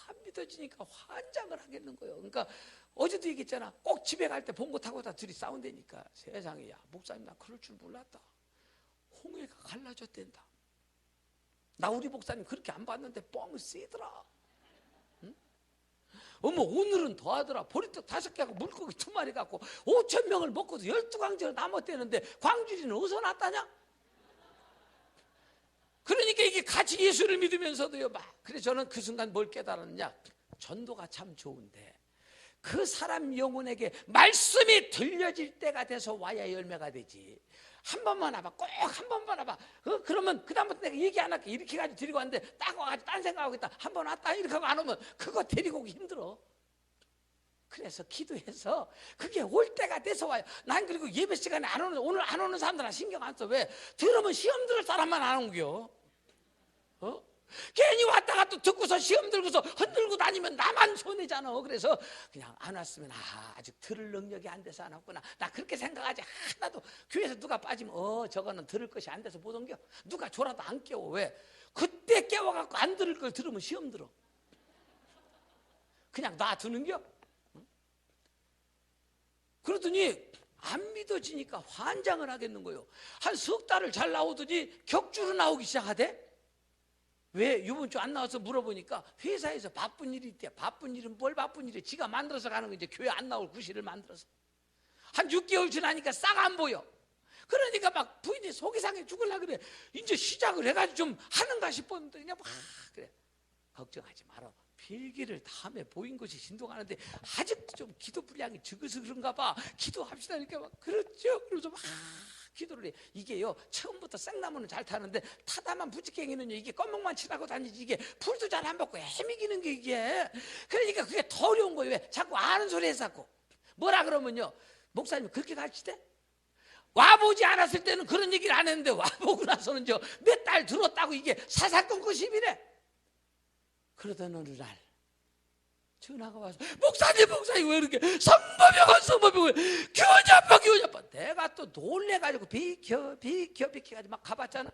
안 믿어지니까 환장을 하겠는 거예요. 그러니까 어제도 얘기했잖아. 꼭 집에 갈 때 봉고 타고 다 둘이 싸운다니까. 세상에, 야 목사님 나 그럴 줄 몰랐다. 홍해가 갈라졌댄다. 나 우리 목사님 그렇게 안 봤는데 뻥 쓰이더라. 응? 어머 오늘은 더 하더라. 보리떡 5개하고 물고기 2마리 갖고 5,000명을 먹고도 12광주가 남았대는데 광주리는 어디서 났다냐? 그러니까 이게 같이 예수를 믿으면서도요 막. 그래서 저는 그 순간 뭘 깨달았느냐. 전도가 참 좋은데 그 사람 영혼에게 말씀이 들려질 때가 돼서 와야 열매가 되지. 한 번만 와봐. 꼭 한 번만 와봐. 그러면 그 다음부터 내가 얘기 안 할게. 이렇게 가지고 데리고 왔는데 딱 와가지고 딴 생각하고 있다. 한 번 왔다 이렇게 하고 안 오면 그거 데리고 오기 힘들어. 그래서 기도해서 그게 올 때가 돼서 와요. 난 그리고 예배 시간에 안 오는, 오늘 안 오는 사람들은 신경 안 써. 왜? 들으면 시험 들을 사람만 안 옮겨. 괜히 왔다가 또 듣고서 시험 들고서 흔들고 다니면 나만 손해잖아. 그래서 그냥 안 왔으면 아직 들을 능력이 안 돼서 안 왔구나. 나 그렇게 생각하지. 하나도 교회에서 누가 빠지면 저거는 들을 것이 안 돼서 못 옮겨. 누가 졸아도 안 깨워. 왜? 그때 깨워갖고 안 들을 걸 들으면 시험 들어. 그냥 놔두는겨. 그러더니 안 믿어지니까 환장을 하겠는 거예요. 한 석 달을 잘 나오더니 격주로 나오기 시작하대. 왜? 이번 주 안 나와서 물어보니까 회사에서 바쁜 일이 있대. 바쁜 일은 뭘 바쁜 일이야. 지가 만들어서 가는 거. 이제 교회 안 나올 구실을 만들어서 한 6개월 지나니까 싹 안 보여. 그러니까 막 부인이 속이 상해 죽을라 그래. 이제 시작을 해가지고 좀 하는가 싶었는데 그냥 막 그래. 걱정하지 마라. 필기를 다음에 보인 것이 신동하는데 아직도 좀 기도 분량이 적어서 그런가 봐. 기도합시다. 이렇게 막 그렇죠. 그래서 막 기도를 해. 이게요 처음부터 생나무는 잘 타는데 타다만 부지깽이는요 이게 껌목만 칠하고 다니지 이게 풀도 잘 안 받고 헤매기는 게 이게. 그러니까 그게 더 어려운 거예요. 왜? 자꾸 아는 소리 해서 자꾸 뭐라 그러면요 목사님 그렇게 가르치대? 와보지 않았을 때는 그런 얘기를 안 했는데 와보고 나서는 몇 달 들었다고 이게 사사건건 시비래. 그러던 어느 날 전화가 와서 목사님 왜 이렇게 성범형은 교훈 아빠 내가 또 놀래가지고 비켜 가지고 막 가봤잖아.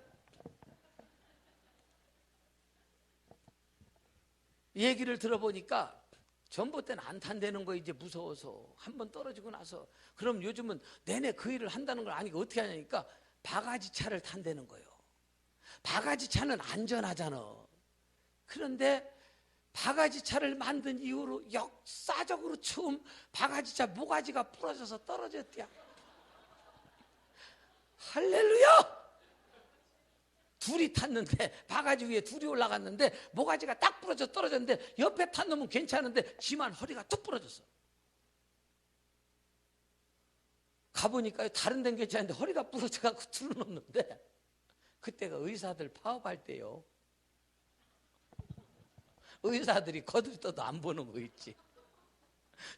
얘기를 들어보니까 전부 때는 안 탄다는 거 이제 무서워서 한 번 떨어지고 나서 그럼 요즘은 내내 그 일을 한다는 걸 아니까 어떻게 하냐니까 바가지 차를 탄다는 거예요. 바가지 차는 안전하잖아. 그런데 바가지 차를 만든 이후로 역사적으로 처음 바가지 차 모가지가 부러져서 떨어졌대요. 할렐루야! 둘이 탔는데 바가지 위에 둘이 올라갔는데 모가지가 딱 부러져 떨어졌는데 옆에 탄 놈은 괜찮은데 지만 허리가 뚝 부러졌어. 가보니까 다른 데는 괜찮은데 허리가 부러져갖고 둘러놓는데 그때가 의사들 파업할 때요. 의사들이 거들떠도 안 보는 거 있지.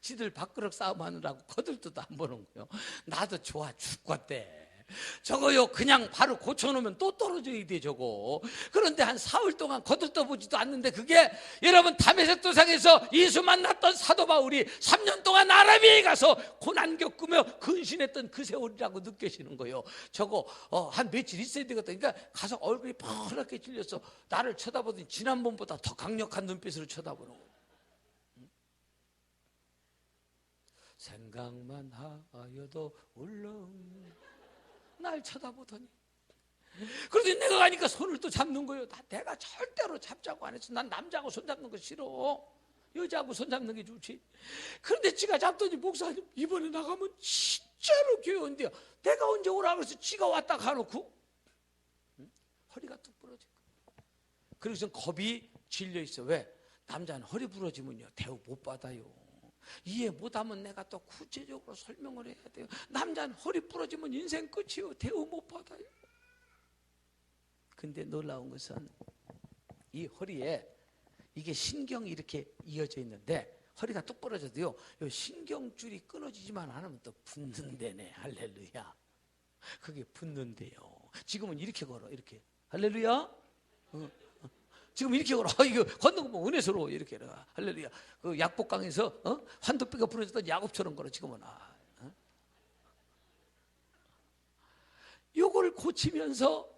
지들 밥그릇 싸움하느라고 거들떠도 안 보는 거요. 나도 좋아 죽겠대. 저거요 그냥 바로 고쳐놓으면 또 떨어져야 돼 저거. 그런데 한 사흘 동안 거들떠보지도 않는데 그게 여러분 다메섹 도상에서 예수 만났던 사도 바울이 3년 동안 아라비아에 가서 고난 겪으며 근신했던 그 세월이라고 느껴지는 거예요. 저거 한 며칠 있어야 되거든. 그러니까 가서 얼굴이 펄하게 질렸어. 나를 쳐다보더니 지난번보다 더 강력한 눈빛으로 쳐다보는 거예요. 생각만 하여도 울렁 날 쳐다보더니 그래서 내가 가니까 손을 또 잡는 거예요. 내가 절대로 잡자고 안 했어. 난 남자하고 손 잡는 거 싫어. 여자하고 손 잡는 게 좋지. 그런데 지가 잡더니 목사님 이번에 나가면 진짜로 교회 온대요. 내가 언제 오라 그래서 지가 왔다 가놓고 허리가 뚝 부러지고. 그래서 겁이 질려 있어. 왜? 남자는 허리 부러지면요 대우 못 받아요. 이해 못하면 내가 또 구체적으로 설명을 해야 돼요. 남자는 허리 부러지면 인생 끝이요. 대우 못 받아요. 근데 놀라운 것은 이 허리에 이게 신경이 이렇게 이어져 있는데 허리가 뚝 부러져도요, 요 신경줄이 끊어지지만 않으면 또 붙는데네. 할렐루야. 그게 붙는데요. 지금은 이렇게 걸어, 이렇게. 할렐루야. 지금 이렇게 걸어. 이거 걷는 거 보면 은혜스러워. 이렇게. 할렐루야. 그 약복강에서 환도뼈가 부러졌던 야곱처럼 걸어. 지금은. 요거를 고치면서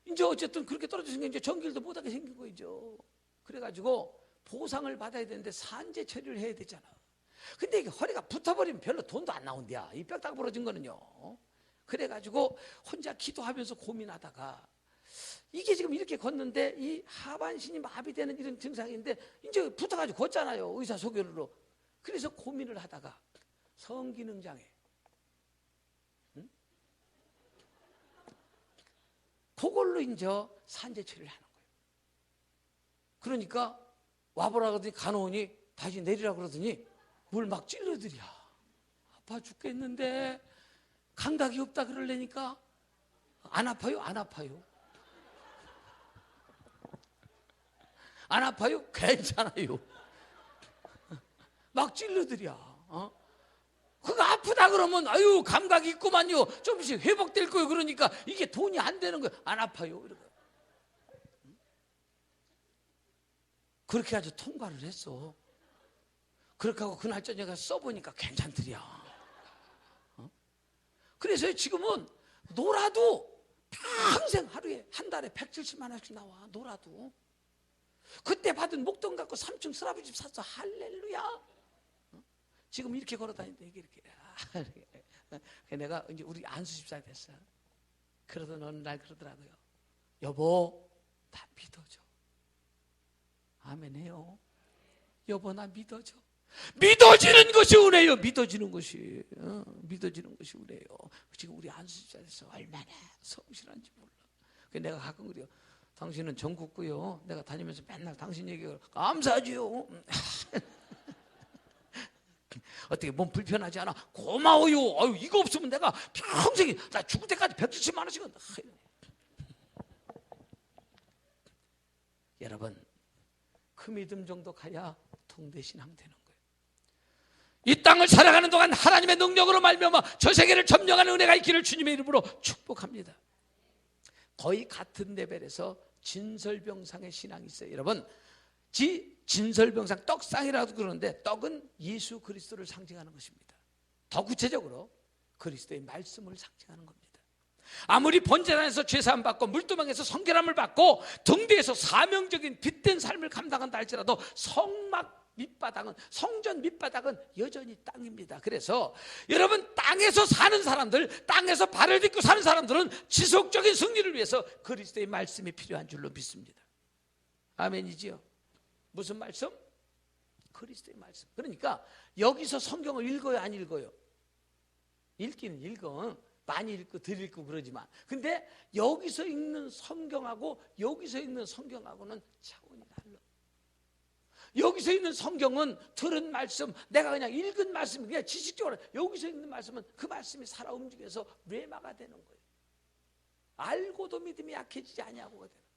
이제 어쨌든 그렇게 떨어져서 이제 전기도 못하게 생긴 거죠. 그래가지고 보상을 받아야 되는데 산재 처리를 해야 되잖아. 근데 이게 허리가 붙어버리면 별로 돈도 안 나온대야. 이 뼈다가 부러진 거는요. 그래가지고 혼자 기도하면서 고민하다가 이게 지금 이렇게 걷는데 이 하반신이 마비되는 이런 증상인데 이제 붙어가지고 걷잖아요. 의사 소견으로. 그래서 고민을 하다가 성기능장애. 그걸로 이제 산재 처리를 하는 거예요. 그러니까 와보라 그러더니 간호원이 다시 내리라 그러더니 물 막 찔러들이야. 아파 죽겠는데 감각이 없다 그러려니까 안 아파요? 안 아파요. 안 아파요? 괜찮아요. 막 찔러들이야. 그거 아프다 그러면 아유 감각이 있구만요. 좀씩 회복될 거예요. 그러니까 이게 돈이 안 되는 거예요. 안 아파요. 그렇게 아주 통과를 했어. 그렇게 하고 그날 저녁에 써보니까 괜찮더랴. 그래서 지금은 놀아도 평생 하루에 한 달에 170만 원씩 나와. 놀아도. 그때 받은 목돈 갖고 3층 스라브집 샀어. 할렐루야. 지금 이렇게 걸어다니는데 이게 이렇게. 내가 이제 우리 안수 집사 됐어. 그러던 어느 날 그러더라고요. 여보, 나 믿어줘. 아멘 해요. 여보, 나 믿어줘. 믿어지는 것이 은혜요. 믿어지는 것이 은혜요. 지금 우리 안수 집사 됐어. 얼마나 성실한지 몰라. 내가 가끔 그래요. 당신은 전국구요. 내가 다니면서 맨날 당신 얘기를 감사하지요. 어떻게 몸 불편하지 않아? 고마워요. 아유, 이거 없으면 내가 평생 나 죽을 때까지 170만 원씩은. 여러분, 그 믿음 정도 가야 통대신앙 되는 거예요. 이 땅을 살아가는 동안 하나님의 능력으로 말미암아 저 세계를 점령하는 은혜가 있기를 주님의 이름으로 축복합니다. 거의 같은 레벨에서 진설병상의 신앙이 있어요. 여러분, 진설병상 떡상이라고 그러는데 떡은 예수 그리스도를 상징하는 것입니다. 더 구체적으로 그리스도의 말씀을 상징하는 겁니다. 아무리 번제단에서 죄사함 받고 물두멍에서 성결함을 받고 등대에서 사명적인 빛된 삶을 감당한다 할지라도 성전 밑바닥은 여전히 땅입니다. 그래서 여러분, 땅에서 사는 사람들, 땅에서 발을 딛고 사는 사람들은 지속적인 승리를 위해서 그리스도의 말씀이 필요한 줄로 믿습니다. 아멘이지요? 무슨 말씀? 그리스도의 말씀. 그러니까 여기서 성경을 읽어요, 안 읽어요? 읽기는 읽어. 많이 읽고 덜 읽고 그러지만, 근데 여기서 읽는 성경하고 여기서 읽는 성경하고는 차원이 달라. 여기서 읽는 성경은 들은 말씀, 내가 그냥 읽은 말씀, 그냥 지식적으로. 여기서 읽는 말씀은 그 말씀이 살아 움직여서 뇌마가 되는 거예요. 알고도 믿음이 약해지지 아니하고가 되는 거예요.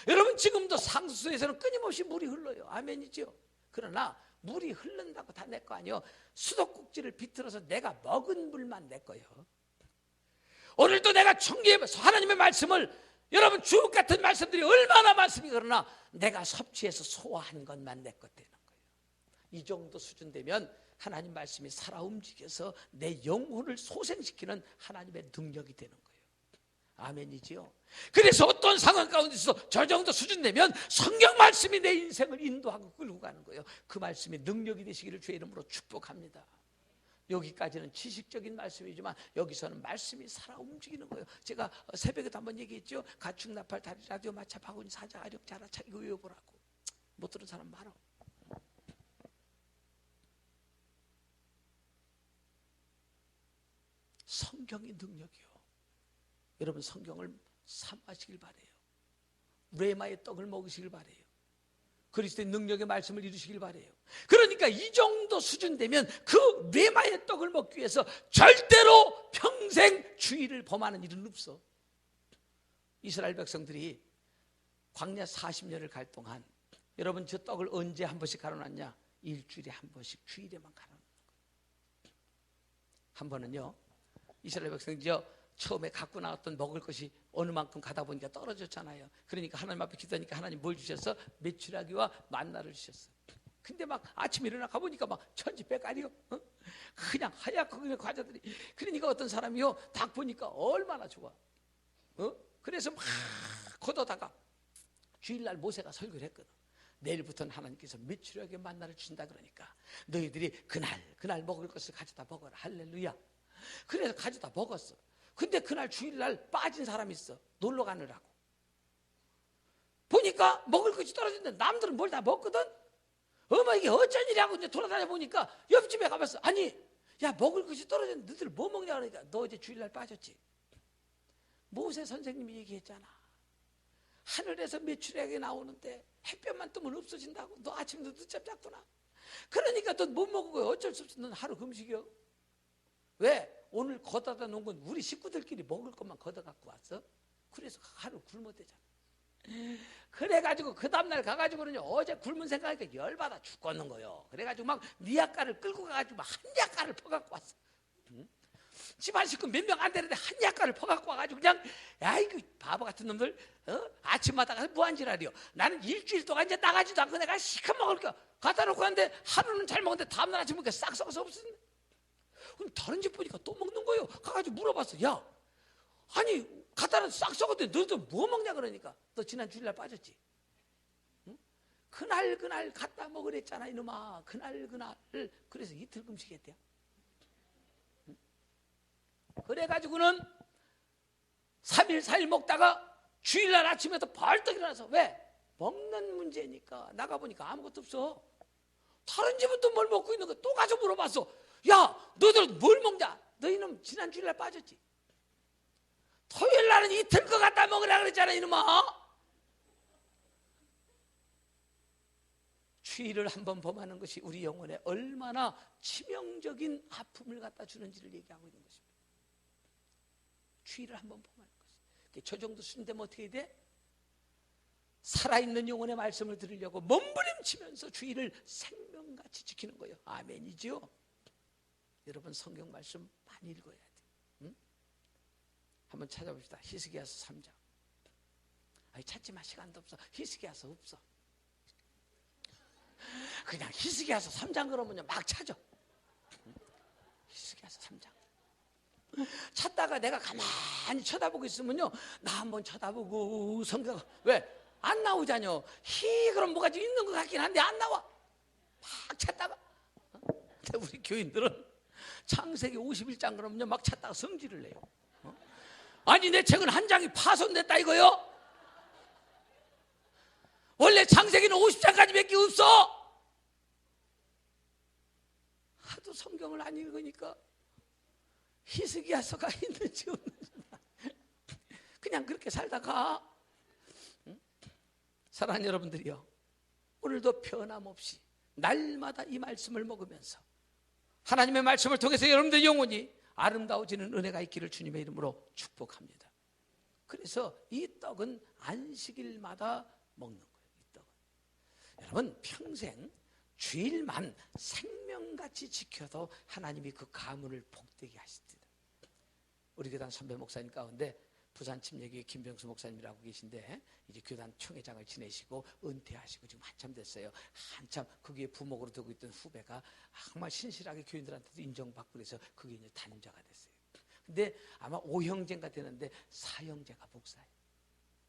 여러분, 지금도 상수소에서는 끊임없이 물이 흘러요. 아멘이죠? 그러나 물이 흐른다고 다 내 거 아니에요. 수도꼭지를 비틀어서 내가 먹은 물만 내 거예요. 오늘도 내가 청기에서 하나님의 말씀을, 여러분, 주옥 같은 말씀들이 얼마나 많습니까? 그러나 내가 섭취해서 소화한 것만 내 것 되는 거예요. 이 정도 수준 되면 하나님 말씀이 살아 움직여서 내 영혼을 소생시키는 하나님의 능력이 되는 거예요. 아멘이지요? 그래서 어떤 상황 가운데서 저 정도 수준 되면 성경 말씀이 내 인생을 인도하고 끌고 가는 거예요. 그 말씀이 능력이 되시기를 주의 이름으로 축복합니다. 여기까지는 지식적인 말씀이지만 여기서는 말씀이 살아 움직이는 거예요. 제가 새벽에도 한번 얘기했죠. 가축, 나팔, 다리, 라디오, 마차, 바구니, 사자, 아력, 자라차, 이거 외워보라고. 못 들은 사람 많아. 성경이 능력이요. 여러분, 성경을 삼하시길 바래요. 레마의 떡을 먹으시길 바래요. 그리스도의 능력의 말씀을 이루시길 바래요. 그러니까 이 정도 수준 되면 그 레마의 떡을 먹기 위해서 절대로 평생 주의를 범하는 일은 없어. 이스라엘 백성들이 광야 40년을 갈 동안, 여러분, 저 떡을 언제 한 번씩 갈아놨냐? 일주일에 한 번씩 주일에만 가라는 거예요. 한 번은요, 이스라엘 백성이 처음에 갖고 나왔던 먹을 것이 어느 만큼 가다 보니까 떨어졌잖아요. 그러니까 하나님 앞에 기도하니까 하나님 뭘 주셨어? 메추라기와 만나를 주셨어. 근데 막 아침에 일어나 가보니까 막 천지백깔이요. 그냥 하얗고 그냥 과자들이. 그러니까 어떤 사람이요, 딱 보니까 얼마나 좋아. 그래서 막 걷어다가 주일날 모세가 설교를 했거든. 내일부터는 하나님께서 메추라기 만나를 주신다 그러니까 너희들이 그날 먹을 것을 가져다 먹어라. 할렐루야. 그래서 가져다 먹었어. 근데 그날 주일날 빠진 사람이 있어. 놀러 가느라고. 보니까 먹을 것이 떨어졌는데 남들은 뭘 다 먹거든. 어머 이게 어쩐 일이라고 이제 돌아다녀 보니까 옆집에 가봤어. 아니 야 먹을 것이 떨어졌는데 너희들 뭐 먹냐 그러니까 너 어제 주일날 빠졌지. 모세 선생님이 얘기했잖아. 하늘에서 메추라기 나오는데 햇볕만 뜨면 없어진다고. 너 아침도 늦잠 잤구나. 그러니까 넌 못 먹고 어쩔 수 없어. 넌 하루 금식이요. 왜? 오늘 걷어다 놓은 건 우리 식구들끼리 먹을 것만 걷어 갖고 왔어. 그래서 하루 굶었대잖아. 그래가지고 그 다음날 가가지고는요, 어제 굶은 생각하니까 열받아 죽겠는 거요. 그래가지고 막 니아까를 끌고 가가지고 막 한 약가를 퍼갖고 왔어. 집안 식구 몇 명 안 되는데 한 약가를 퍼갖고 와가지고 그냥 야 이거 바보 같은 놈들 아침마다 가서 무한지랄이요. 나는 일주일 동안 이제 나가지도 않고 내가 시커 먹을 거 갖다 놓고 왔는데 하루는 잘 먹는데 다음날 아침 보니까 싹 썩어서 없었네. 그럼 다른 집 보니까 또 먹는 거예요. 가가지고 물어봤어. 야 아니 갖다 놔서 싹 썩었는데 너도 뭐 먹냐 그러니까 너 지난 주일날 빠졌지. 응? 그날 갖다 먹으랬잖아 이놈아. 그날 그래서 이틀 금식했대요. 응? 그래가지고는 3일 4일 먹다가 주일날 아침에도 벌떡 일어나서 왜? 먹는 문제니까 나가보니까 아무것도 없어. 다른 집은 또 뭘 먹고 있는 거 또 가서 물어봤어. 야 너들 뭘 먹냐? 너희는 지난 주일날 빠졌지. 토요일 날은 이틀 거 갖다 먹으라 그랬잖아 이놈아. 주일을 한번 범하는 것이 우리 영혼에 얼마나 치명적인 아픔을 갖다 주는지를 얘기하고 있는 것입니다. 주일을 한번 범하는 것이. 저 정도 순대면 어떻게 돼? 살아있는 영혼의 말씀을 들으려고 몸부림치면서 주일을 생명같이 지키는 거예요. 아멘이죠. 여러분 성경 말씀 많이 읽어야 돼요. 응? 한번 찾아봅시다. 히스기야서 3장. 아니 찾지 마. 시간도 없어. 히스기야서 없어. 그냥 히스기야서 3장 그러면요 막 찾아. 히스기야서 3장. 찾다가 내가 가만히 쳐다보고 있으면요 나 한번 쳐다보고 성경 왜? 안 나오잖여. 그럼 뭐가 좀 있는 것 같긴 한데 안 나와. 막 찾다가. 근데 우리 교인들은 창세기 51장 그러면요 막 찾다가 성질을 내요. 아니 내 책은 한 장이 파손됐다 이거요. 원래 창세기는 50장까지밖에 없어. 하도 성경을 안 읽으니까 히스기야서가 있는지 없는지 그냥 그렇게 살다가. 사랑하는 여러분들이요, 오늘도 변함없이 날마다 이 말씀을 먹으면서 하나님의 말씀을 통해서 여러분들의 영혼이 아름다워지는 은혜가 있기를 주님의 이름으로 축복합니다. 그래서 이 떡은 안식일마다 먹는 거예요. 이 떡은 여러분 평생 주일만 생명같이 지켜도 하나님이 그 가문을 복되게 하십니다. 우리 교단 선배 목사님 가운데 부산 침례교회 김병수 목사님이라고 계신데 이제 교단 총회장을 지내시고 은퇴하시고 지금 한참 됐어요. 한참 거기에 부목으로 두고 있던 후배가 정말 신실하게 교인들한테도 인정받고 그래서 그게 이제 단임자가 됐어요. 근데 아마 5형제가 되는데 4형제가 목사예요.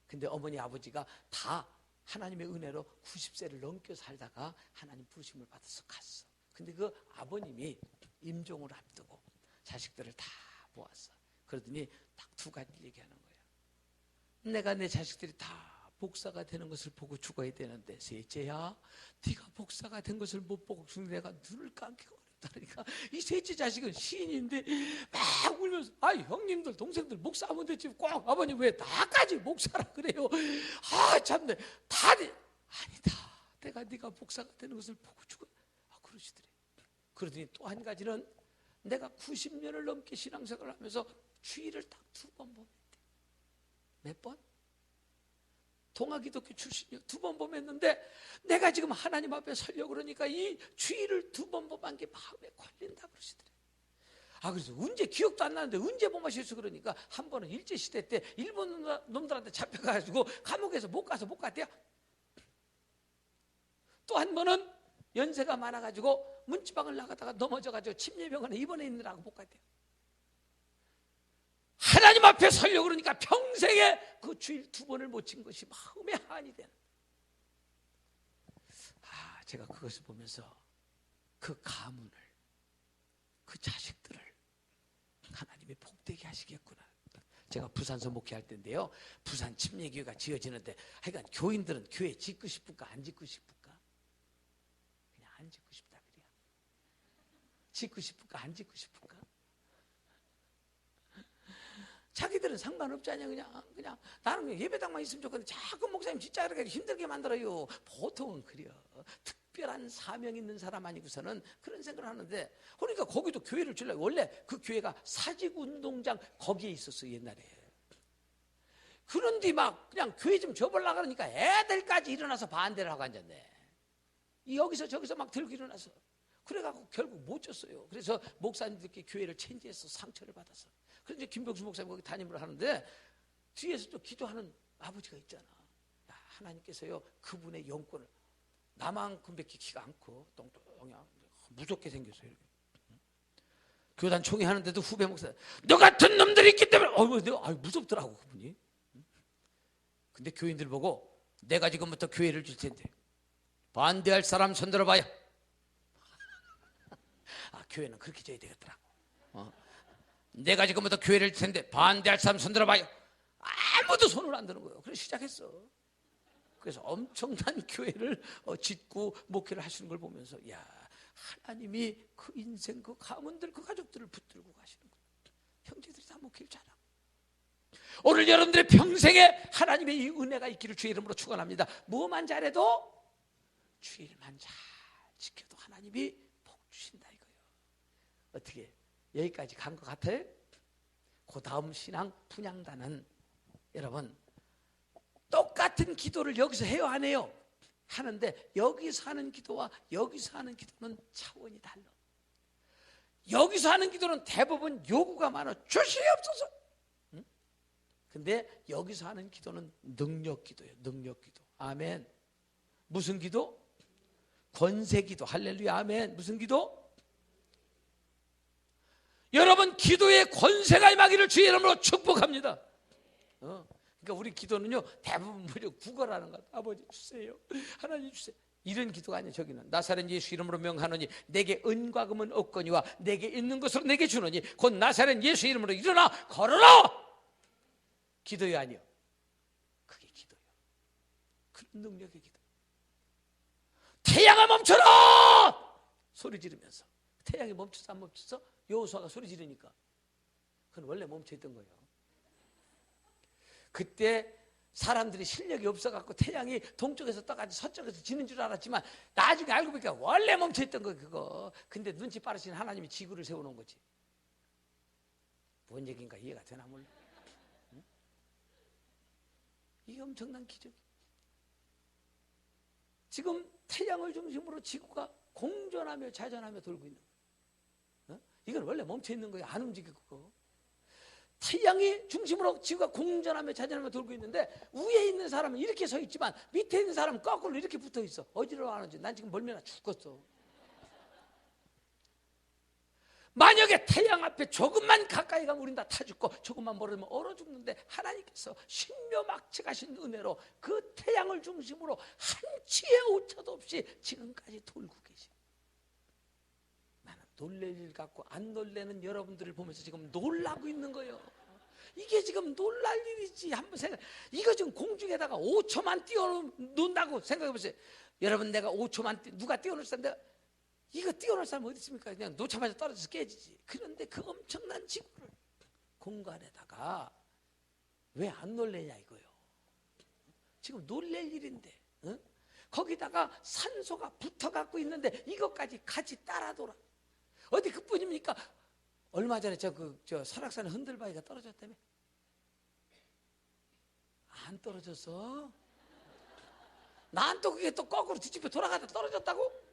근데 어머니 아버지가 다 하나님의 은혜로 90세를 넘겨 살다가 하나님 부르심을 받아서 갔어. 근데 그 아버님이 임종을 앞두고 자식들을 다 모았어. 그러더니 딱 두 가지를 얘기하는 거예요. 내가 내 자식들이 다 복사가 되는 것을 보고 죽어야 되는데 셋째야 네가 복사가 된 것을 못 보고 죽는 내가 눈을 감기가 어렵다니까. 이 셋째 자식은 시인인데 막 울면서 아 형님들 동생들 목사하면 되지 꼭 아버님 왜 나까지 목사라 그래요. 아 참네 다들 아니다 내가 네가 복사가 되는 것을 보고 죽어. 그러시더래. 그러더니 또 한 가지는 내가 90년을 넘게 신앙생활을 하면서 주일을 딱 2번 보냈대. 몇 번? 동아기독교 출신이요. 2번 범했는데 내가 지금 하나님 앞에 서려고 그러니까 이 주의를 2번 범한 게 마음에 걸린다 그러시더래요. 그래서 언제 기억도 안 나는데 언제 범하셨어 그러니까 한 번은 일제시대 때 일본 놈들한테 잡혀가지고 감옥에서 못 갔대요. 또 한 번은 연세가 많아가지고 문지방을 나가다가 넘어져가지고 침례병원에 입원해 있느라고 못 갔대요. 하나님 앞에 서려고 그러니까 평생에 그 주일 2번을 못 친 것이 마음에 한이 되는. 제가 그것을 보면서 그 가문을, 그 자식들을 하나님이 복되게 하시겠구나. 제가 부산서 목회할 때인데요, 부산 침례교회가 지어지는데 하여간 교인들은 교회 짓고 싶을까 안 짓고 싶을까? 그냥 안 짓고 싶다 그래요. 짓고 싶을까 안 짓고 싶을까? 자기들은 상관없잖아요. 그냥 나는 예배당만 있으면 좋겠는데 자꾸 목사님 진짜 그렇게 힘들게 만들어요. 보통은 그래요. 특별한 사명 있는 사람 아니고서는 그런 생각을 하는데, 그러니까 거기도 교회를 주려고, 원래 그 교회가 사직운동장 거기에 있었어요 옛날에. 그런데 막 그냥 교회 좀 줘보려고 그러니까 애들까지 일어나서 반대를 하고 앉았네. 여기서 저기서 막 들고 일어나서. 그래갖고 결국 못 줬어요. 그래서 목사님들께 교회를 체인지해서 상처를 받았어. 그래서 김병수 목사님 거기 담임을 하는데 뒤에서 또 기도하는 아버지가 있잖아. 하나님께서요 그분의 영권을, 나만큼밖에 키가 않고 똥똥이 무섭게 생겼어요. 이렇게. 교단 총회 하는데도 후배 목사, 너 같은 놈들이 있기 때문에 무섭더라고 그분이. 근데 교인들 보고 내가 지금부터 교회를 줄 텐데 반대할 사람 손들어봐요. 교회는 그렇게 줘야 되겠더라고. 내가 지금부터 교회를 줄 텐데 반대할 사람 손들어봐요. 아무도 손을 안 드는 거예요. 그래서 시작했어. 그래서 엄청난 교회를 짓고 목회를 하시는 걸 보면서, 야, 하나님이 그 인생, 그 가문들, 그 가족들을 붙들고 가시는 거예요. 형제들이 다 목회를 잘하고. 오늘 여러분들의 평생에 하나님의 이 은혜가 있기를 주의 이름으로 축원합니다. 뭐만 잘해도 주일만 잘 지켜도 하나님이 복 주신다 이거예요. 어떻게 여기까지 간 것 같아요? 그 다음 신앙 분향단은 여러분 똑같은 기도를 여기서 해요 안 해요? 하는데 여기서 하는 기도와 여기서 하는 기도는 차원이 달라. 여기서 하는 기도는 대부분 요구가 많아. 주시옵소서. 근데 여기서 하는 기도는 능력 기도예요. 능력 기도. 아멘. 무슨 기도? 권세 기도. 할렐루야. 아멘. 무슨 기도? 여러분 기도에 권세가 임하기를 주의 이름으로 축복합니다. 그러니까 우리 기도는요 대부분 무려 구걸하는 것. 아버지 주세요. 하나님 주세요. 이런 기도가 아니에요. 저기는 나사렛 예수 이름으로 명하노니 내게 은과 금은 없거니와 내게 있는 것으로 내게 주노니 곧 나사렛 예수 이름으로 일어나 걸어라. 기도요 아니요. 그게 기도요. 그런 능력의 기도. 태양아 멈춰라 소리 지르면서. 태양이 멈췄어 안 멈췄어? 여호수아가 소리 지르니까. 그건 원래 멈춰있던 거예요. 그때 사람들이 실력이 없어갖고 태양이 동쪽에서 떠가지고 서쪽에서 지는 줄 알았지만 나중에 알고 보니까 원래 멈춰있던 거 그거. 근데 눈치 빠르신 하나님이 지구를 세워놓은 거지. 뭔 얘기인가 이해가 되나 몰라. 응? 이게 엄청난 기적이야. 지금 태양을 중심으로 지구가 공전하며 자전하며 돌고 있는 거야. 이건 원래 멈춰있는 거야. 안 움직이고. 태양이 중심으로 지구가 공전하며 자전하며 돌고 있는데 위에 있는 사람은 이렇게 서 있지만 밑에 있는 사람은 거꾸로 이렇게 붙어 있어. 어디로 가는지 난 지금 멀미나 죽겠어. 만약에 태양 앞에 조금만 가까이 가면 우린 다 타 죽고 조금만 멀어지면 얼어 죽는데 하나님께서 신묘막측 하신 은혜로 그 태양을 중심으로 한치의 오차도 없이 지금까지 돌고 계셔. 나는 놀랄 일 같고 안 놀래는 여러분들을 보면서 지금 놀라고 있는 거예요. 이게 지금 놀랄 일이지. 한번 생각. 이거 지금 공중에다가 5초만 띄워놓는다고 생각해 보세요. 여러분 내가 5초만 누가 띄워놓을 사람 이거 띄워놓을 사람 어디 있습니까? 그냥 놓자마자 떨어져서 깨지지. 그런데 그 엄청난 지구를 공간에다가 왜 안 놀래냐 이거예요. 지금 놀랄 일인데 거기다가 산소가 붙어갖고 있는데 이것까지 같이 따라 돌아. 어디 그뿐입니까? 얼마 전에 저 설악산에 흔들바위가 떨어졌다며? 안 떨어졌어? 난 또 그게 또 거꾸로 뒤집혀 돌아가다 떨어졌다고?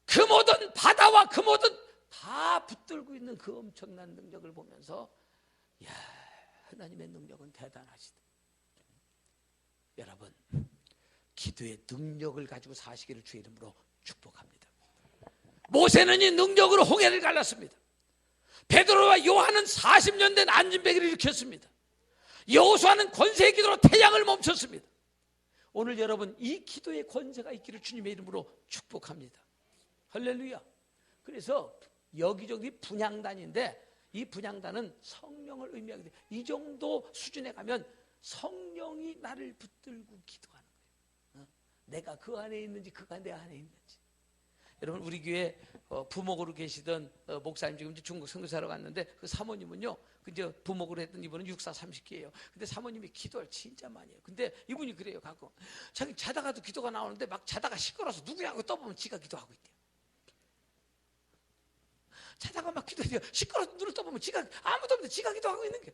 그 모든 바다와 그 모든 다 붙들고 있는 그 엄청난 능력을 보면서 야, 하나님의 능력은 대단하시다. 여러분, 기도의 능력을 가지고 사시기를 주의 이름으로 축복합니다. 모세는 이 능력으로 홍해를 갈랐습니다. 베드로와 요한은 40년 된 안진뱅이를 일으켰습니다. 여호수아는 권세의 기도로 태양을 멈췄습니다. 오늘 여러분 이 기도의 권세가 있기를 주님의 이름으로 축복합니다. 할렐루야. 그래서 여기저기 분향단인데 이 분향단은 성령을 의미하게 돼요. 이 정도 수준에 가면 성령이 나를 붙들고 기도하는 거예요. 내가 그 안에 있는지 그가 내 안에 있는지. 여러분 우리 교회 부목으로 계시던 목사님 지금 중국 선교사로 갔는데 그 사모님은요, 이제 부목으로 했던 이분은 육사 30기예요. 근데 사모님이 기도를 진짜 많이 해요. 근데 이분이 그래요. 가끔 자기 자다가도 기도가 나오는데 막 자다가 시끄러워서 누구냐고 떠보면 지가 기도하고 있대요. 자다가 막 기도해요. 시끄러워서 눈을 떠보면 지가 아무도 없는데 지가 기도하고 있는 게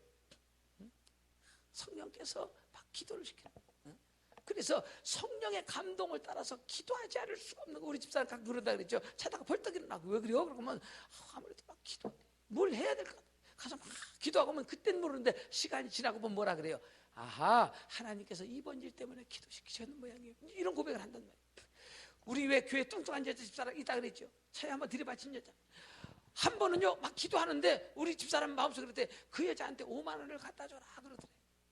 성령께서 막 기도를 시켜요. 그래서 성령의 감동을 따라서 기도하지 않을 수가 없는 거. 우리 집사람 각 그러다 그랬죠. 자다가 벌떡 일어나고 왜 그래요? 그러면 아무래도 막 기도, 뭘 해야 될까? 가서 막 기도하고 하면 그땐 모르는데 시간이 지나고 보면 뭐라 그래요? 아하, 하나님께서 이번 일 때문에 기도시키셨는 모양이에요. 이런 고백을 한단 말이에요. 우리 왜 교회 뚱뚱한 여자 집사람 있다 그랬죠? 차에 한번 들이받친 여자. 한 번은요 막 기도하는데 우리 집사람 마음속에 그럴 때 그 여자한테 5만 원을 갖다 줘라 그러더래.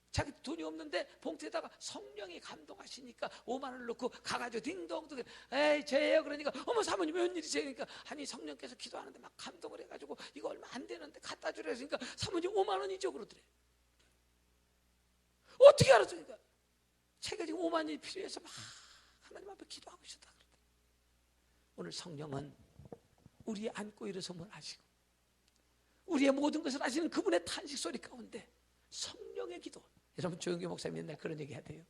자기 돈이 없는데 봉투에다가 성령이 감동하시니까 5만 원을 넣고 가가지고 딩동동 에이 죄예요. 그러니까 어머 사모님 웬일이세요? 그러니까 아니 성령께서 기도하는데 막 감동을 해가지고 이거 얼마 안 되는데 갖다 주라 했으니까 사모님 5만 원이죠 그러더래. 어떻게 알았어? 그러니까 자기가 지금 5만 원이 필요해서 막 하나님 앞에 기도하고 있었다 그러더래. 오늘 성령은 우리의 안고 일어섬을 아시고 우리의 모든 것을 아시는 그분의 탄식 소리 가운데 성령의 기도. 여러분 조영기 목사님 옛날 그런 얘기 하대요.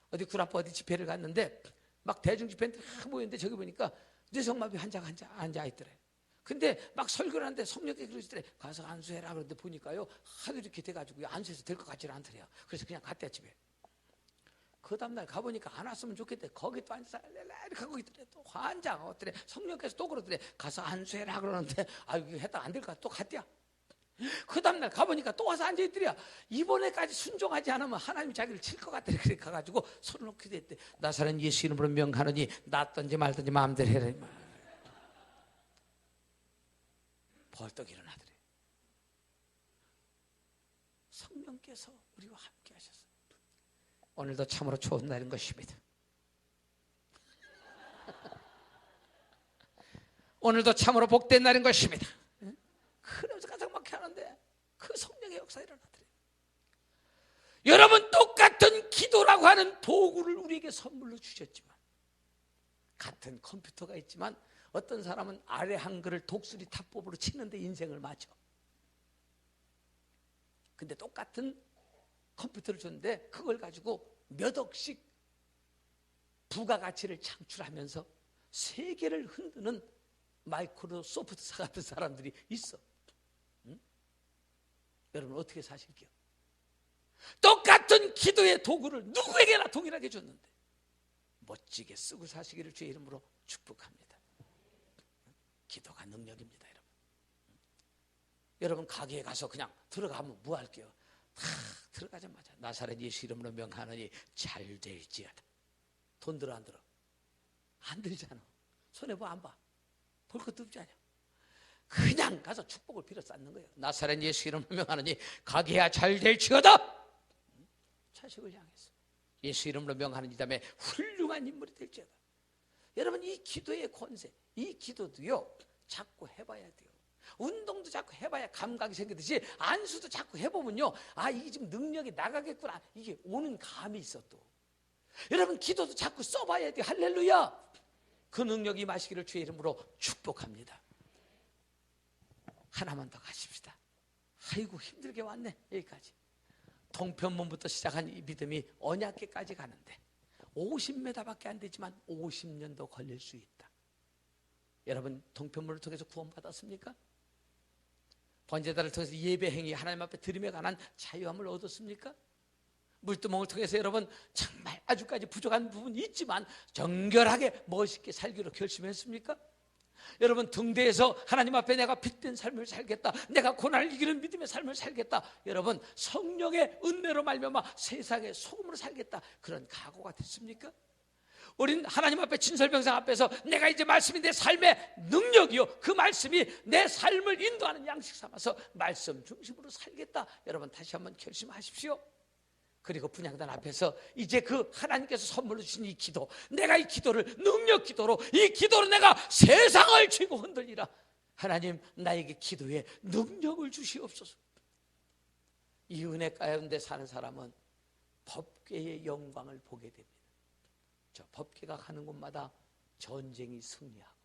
어디 구라포 어디 집회를 갔는데 막 대중 집회인데 다 모였는데 저기 보니까 뇌성마비 환자가 앉아 있더래. 근데 막 설교를 하는데 성령께 그러시더래. 가서 안수해라. 그런데 보니까요 하도 이렇게 돼가지고 안수해서 될 것 같지는 않더래요. 그래서 그냥 갔대 집에. 그 다음날 가보니까 안 왔으면 좋겠대. 거기 또 앉아서 이렇게 하고 있더래. 또 환장 어떠래. 성령께서 또 그러더래. 가서 안수해라 그러는데 아 이거 했다 안 될까 또 갔대야. 그 다음날 가보니까 또 와서 앉아있더래요. 이번에까지 순종하지 않으면 하나님이 자기를 칠 것 같더래. 그래 가가지고 손을 놓게 됐대. 나사렛 예수 이름으로 명하노니 낫든지 말든지 마음대로 해라. 벌떡 일어나더래. 성령께서 우리와 함께 하셨어요. 오늘도 참으로 좋은 날인 것입니다. 오늘도 참으로 복된 날인 것입니다. 그러면서 가장 막히 하는데 그 성령의 역사 일어나더래요. 여러분 똑같은 기도라고 하는 도구를 우리에게 선물로 주셨지만 같은 컴퓨터가 있지만 어떤 사람은 아래 한글을 독수리 탑법으로 치는데 인생을 맞춰. 근데 똑같은 컴퓨터를 줬는데 그걸 가지고 몇 억씩 부가가치를 창출하면서 세계를 흔드는 마이크로소프트사 같은 사람들이 있어. 응? 여러분 어떻게 사실게요? 똑같은 기도의 도구를 누구에게나 동일하게 줬는데 멋지게 쓰고 사시기를 주의 이름으로 축복합니다. 기도가 능력입니다. 여러분. 여러분 가게에 가서 그냥 들어가면 뭐 할게요? 다 들어가자마자 나사렛 예수 이름으로 명하노니 잘 될지어다. 돈 들어 안 들어? 안 들잖아. 손해 봐 안 봐? 볼 것도 없지 않냐? 그냥 가서 축복을 빌어 쌓는 거예요. 나사렛 예수 이름으로 명하노니 가게야 잘 될지어다. 자식을 향해서 예수 이름으로 명하는 이 다음에 훌륭한 인물이 될지어다. 여러분 이 기도의 권세, 이 기도도요 자꾸 해봐야 돼요. 운동도 자꾸 해봐야 감각이 생기듯이 안수도 자꾸 해보면요 아 이게 지금 능력이 나가겠구나 이게 오는 감이 있어. 또 여러분 기도도 자꾸 써봐야 돼요. 할렐루야. 그 능력이 임하시기를 주의 이름으로 축복합니다. 하나만 더 가십시다. 아이고 힘들게 왔네. 여기까지 동편문부터 시작한 이 믿음이 언약궤까지 가는데 50m밖에 안 되지만 50년도 걸릴 수 있다. 여러분 동편문을 통해서 구원받았습니까? 번제단을 통해서 예배행위 하나님 앞에 드림에 관한 자유함을 얻었습니까? 물두멍을 통해서 여러분 정말 아주까지 부족한 부분이 있지만 정결하게 멋있게 살기로 결심했습니까? 여러분 등대에서 하나님 앞에 내가 빛된 삶을 살겠다, 내가 고난을 이기는 믿음의 삶을 살겠다, 여러분 성령의 은혜로 말미암아 세상의 소금으로 살겠다, 그런 각오가 됐습니까? 우린 하나님 앞에 진설병상 앞에서 내가 이제 말씀이 내 삶의 능력이요, 그 말씀이 내 삶을 인도하는 양식 삼아서 말씀 중심으로 살겠다, 여러분 다시 한번 결심하십시오. 그리고 분향단 앞에서 이제 그 하나님께서 선물로 주신 이 기도, 내가 이 기도를 능력 기도로, 이 기도로 내가 세상을 쥐고 흔들리라. 하나님 나에게 기도에 능력을 주시옵소서. 이 은혜 가운데 사는 사람은 법궤의 영광을 보게 됩니다. 저 법궤가 가는 곳마다 전쟁이 승리하고,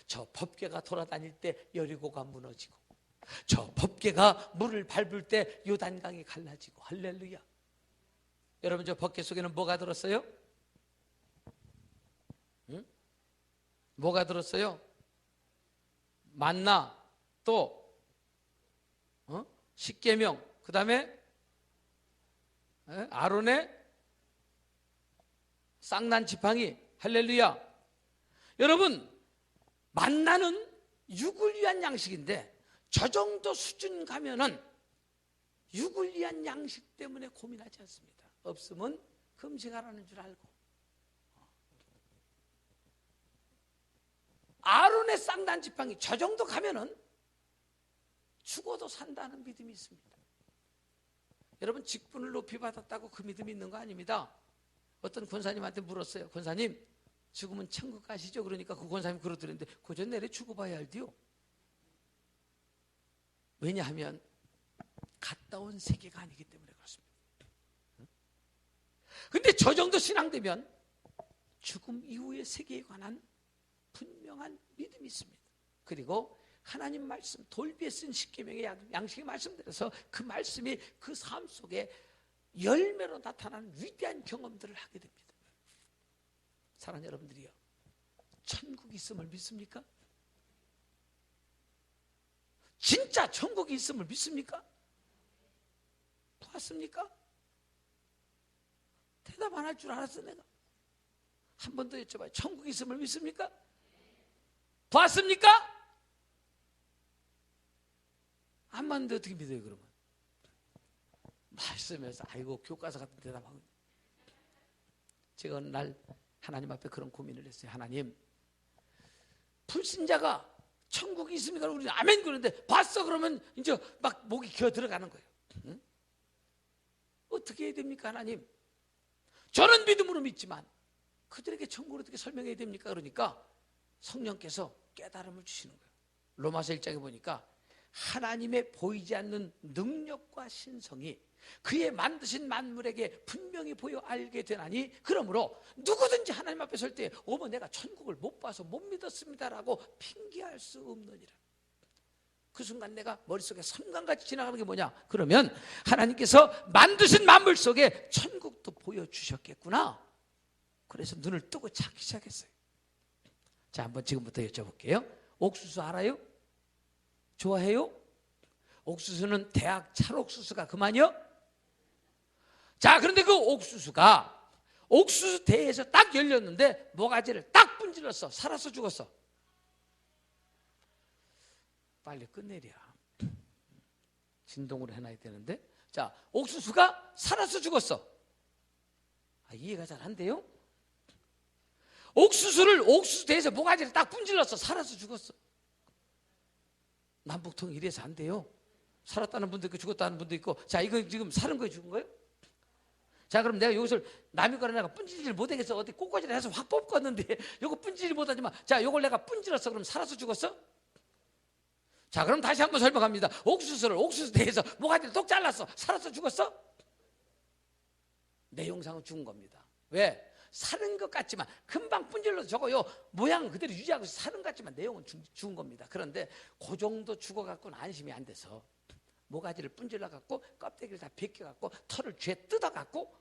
저 법궤가 돌아다닐 때 여리고가 무너지고, 저 법궤가 물을 밟을 때 요단강이 갈라지고, 할렐루야. 여러분 저 법궤 속에는 뭐가 들었어요? 응? 뭐가 들었어요? 만나, 또 십계명, 그 다음에 아론의 쌍난 지팡이, 할렐루야. 여러분 만나는 육을 위한 양식인데 저 정도 수준 가면은 육을 위한 양식 때문에 고민하지 않습니다. 없으면 금식하라는 줄 알고. 아론의 쌍난 지팡이 저 정도 가면은 죽어도 산다는 믿음이 있습니다. 여러분 직분을 높이 받았다고 그 믿음이 있는 거 아닙니다. 어떤 권사님한테 물었어요. 권사님 죽으면 천국 가시죠? 그러니까 그 권사님이 그러더랬는데 고전 내래 죽어봐야 알디요. 왜냐하면 갔다 온 세계가 아니기 때문에 그렇습니다. 그런데 저 정도 신앙되면 죽음 이후의 세계에 관한 분명한 믿음이 있습니다. 그리고 하나님 말씀, 돌비에 쓴 십계명의 양식의 말씀들에서 그 말씀이 그 삶 속에 열매로 나타나는 위대한 경험들을 하게 됩니다. 사랑하는 여러분들이요, 천국이 있음을 믿습니까? 진짜 천국이 있음을 믿습니까? 봤습니까? 대답 안 할 줄 알았어. 내가 한 번 더 여쭤봐요. 천국이 있음을 믿습니까? 봤습니까? 안 봤는데 어떻게 믿어요? 그러면 말씀에서 아이고 교과서 같은 대답하고. 제가 어느 날 하나님 앞에 그런 고민을 했어요. 하나님, 불신자가 천국이 있습니까? 우리 아멘 그러는데 봤어 그러면 이제 막 목이 기어 들어가는 거예요. 응? 어떻게 해야 됩니까? 하나님, 저는 믿음으로 믿지만 그들에게 천국을 어떻게 설명해야 됩니까? 그러니까 성령께서 깨달음을 주시는 거예요. 로마서 1장에 보니까 하나님의 보이지 않는 능력과 신성이 그의 만드신 만물에게 분명히 보여 알게 되나니, 그러므로 누구든지 하나님 앞에 설 때 어머 내가 천국을 못 봐서 못 믿었습니다라고 핑계할 수 없느니라. 그 순간 내가 머릿속에 섬광같이 지나가는 게 뭐냐, 그러면 하나님께서 만드신 만물 속에 천국도 보여주셨겠구나. 그래서 눈을 뜨고 찾기 시작했어요. 자, 한번 지금부터 여쭤볼게요. 옥수수 알아요? 좋아해요? 옥수수는 대학 찰옥수수가 그만이요? 자, 그런데 그 옥수수가 옥수수 대에서 딱 열렸는데 모가지를 딱 분질렀어. 살아서 죽었어. 빨리 끝내랴. 진동으로 해놔야 되는데. 자, 옥수수가 살아서 죽었어. 이해가 잘 안 돼요? 옥수수를 옥수수 대에서 모가지를 딱 분질렀어. 살아서 죽었어. 남북통 이래서 안 돼요. 살았다는 분도 있고 죽었다는 분도 있고. 자, 이거 지금 사는 거에 죽은 거예요? 자, 그럼 내가 여기서 남이 거를 내가 분질질 못하겠어. 어디 꼬꼬지를 해서 확 뽑았는데 이거 분질질 못하지만, 자, 이걸 내가 분질렀어. 그럼 살아서 죽었어? 자, 그럼 다시 한번 설명합니다. 옥수수를 옥수수 대에서 모가지를 똑 잘랐어. 살아서 죽었어? 내용상은 죽은 겁니다. 왜? 사는 것 같지만 금방 분질러서 저거요 모양 그대로 유지하고 사는 것 같지만 내용은 죽은 겁니다. 그런데 그 정도 죽어갖고는 안심이 안 돼서 모가지를 분질러갖고 껍데기를 다 벗겨갖고 털을 죄 뜯어갖고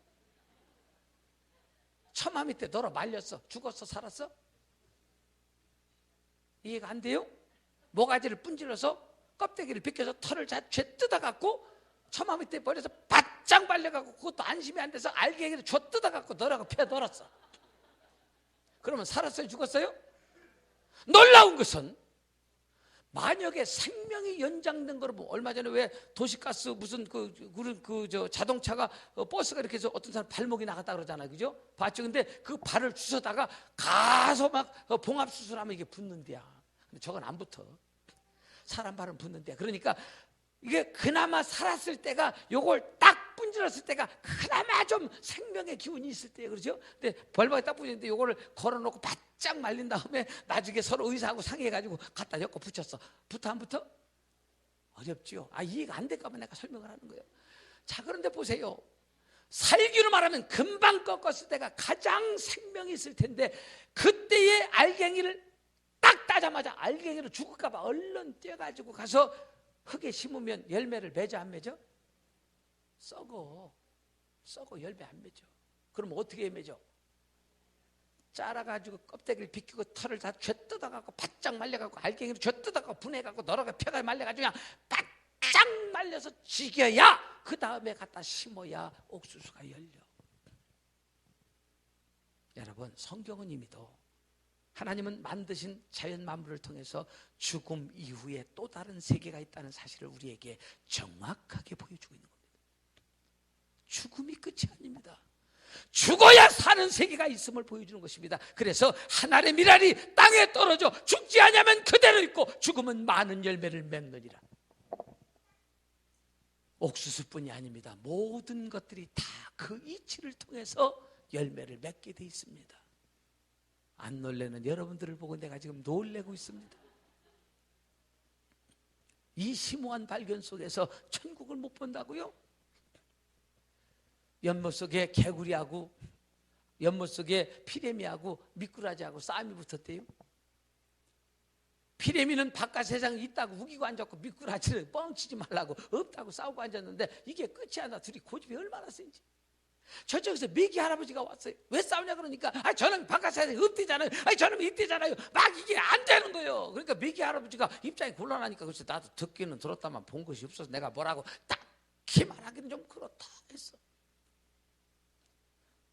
처마 밑에 널어 말렸어. 죽었어? 살았어? 이해가 안 돼요? 모가지를 분질러서 껍데기를 벗겨서 털을 죄 뜯어갖고 처마 밑에 버려서 바짝 바짝 말려갖고 그것도 안심이 안 돼서 알갱이를 줘 뜯어갖고 너라고 패 널었어. 그러면 살았어요? 죽었어요? 놀라운 것은 만약에 생명이 연장된 거로 뭐 얼마 전에 왜 도시가스 무슨 저 자동차가 버스가 이렇게 해서 어떤 사람 발목이 나갔다 그러잖아요, 그죠? 봤죠? 근데 그 발을 주워다가 가서 막 봉합 수술하면 이게 붙는데야. 근데 저건 안 붙어. 사람 발은 붙는데. 그러니까 이게 그나마 살았을 때가 요걸 딱 분질렀을 때가 그나마 좀 생명의 기운이 있을 때예요, 그렇죠? 근데 벌목에 딱 분질렀는데 요거를 걸어놓고 바짝 말린 다음에 나중에 서로 의사하고 상의해가지고 갖다 엮고 붙였어. 붙어 안 붙어? 어렵지요. 이해가 안 될까 봐 내가 설명을 하는 거예요. 자, 그런데 보세요. 살기로 말하면 금방 꺾었을 때가 가장 생명이 있을 텐데 그때의 알갱이를 딱 따자마자 알갱이를 죽을까 봐 얼른 뛰어가지고 가서 흙에 심으면 열매를 맺어 안 맺어? 썩어 열매 안 맺어. 그럼 어떻게 맺어? 잘라가지고 껍데기를 비키고 털을 다 쥐뜯어갖고 바짝 말려갖고 알갱이를 쥐뜯어갖고 분해갖고 너러가 펴가 말려가지고 그냥 바짝 말려서 지겨야 그 다음에 갖다 심어야 옥수수가 열려. 여러분, 성경은 이미도 하나님은 만드신 자연 만물을 통해서 죽음 이후에 또 다른 세계가 있다는 사실을 우리에게 정확하게 보여주고 있는 겁니다. 죽음이 끝이 아닙니다. 죽어야 사는 세계가 있음을 보여주는 것입니다. 그래서 하늘의 미랄이 땅에 떨어져 죽지 않으면 그대로 있고 죽으면 많은 열매를 맺느니라. 옥수수뿐이 아닙니다. 모든 것들이 다 그 이치를 통해서 열매를 맺게 돼 있습니다. 안 놀래는 여러분들을 보고 내가 지금 놀래고 있습니다. 이 심오한 발견 속에서 천국을 못 본다고요? 연못 속에 개구리하고 연못 속에 피레미하고 미꾸라지하고 싸움이 붙었대요. 피레미는 바깥 세상에 있다고 우기고 앉았고 미꾸라지는 뻥치지 말라고 없다고 싸우고 앉았는데 이게 끝이 아니라 둘이 고집이 얼마나 센지. 저쪽에서 미기 할아버지가 왔어요. 왜 싸우냐 그러니까 저놈이 바깥 세상에 없대잖아요. 저놈이 있대잖아요. 막 이게 안 되는 거예요. 그러니까 미기 할아버지가 입장이 곤란하니까 그래서 나도 듣기는 들었다만 본 것이 없어서 내가 뭐라고 딱히 말하기는 좀 그렇다 했어.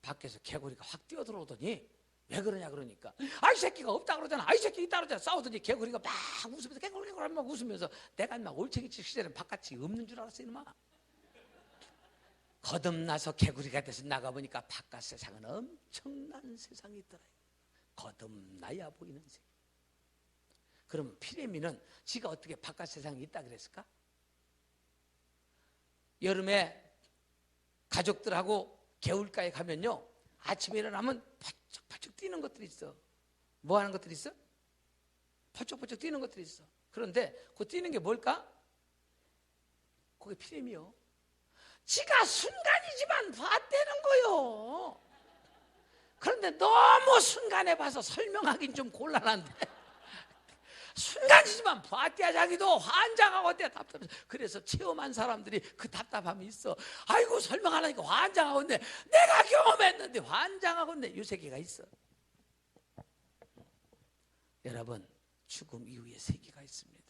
밖에서 개구리가 확 뛰어들어오더니 왜 그러냐 그러니까 이 새끼가 없다 그러잖아. 이 새끼 있다 그러잖아. 싸우더니 개구리가 막 웃으면서 개구리 막 웃으면서 내가 인마 올챙이치 시절에는 바깥이 없는 줄 알았어 이놈아. 거듭나서 개구리가 돼서 나가보니까 바깥 세상은 엄청난 세상이 있더라. 거듭나야 보이는 세계. 그러면 피레미는 지가 어떻게 바깥 세상에 있다 그랬을까? 여름에 가족들하고 개울가에 가면요 아침에 일어나면 퍼쩍퍼쩍 뛰는 것들이 있어. 뭐 하는 것들이 있어? 퍼쩍퍼쩍 뛰는 것들이 있어. 그런데 그 뛰는 게 뭘까? 그게 피레미요. 지가 순간이지만 봤다는 거요. 그런데 너무 순간에 봐서 설명하긴 좀 곤란한데 순간이지만 봤대야 자기도 환장하고 어때 답답해. 그래서 체험한 사람들이 그 답답함이 있어. 아이고 설명하려니까 환장하고 있네. 내가 경험했는데 환장하고 있네. 이 세계가 있어. 여러분, 죽음 이후에 세계가 있습니다.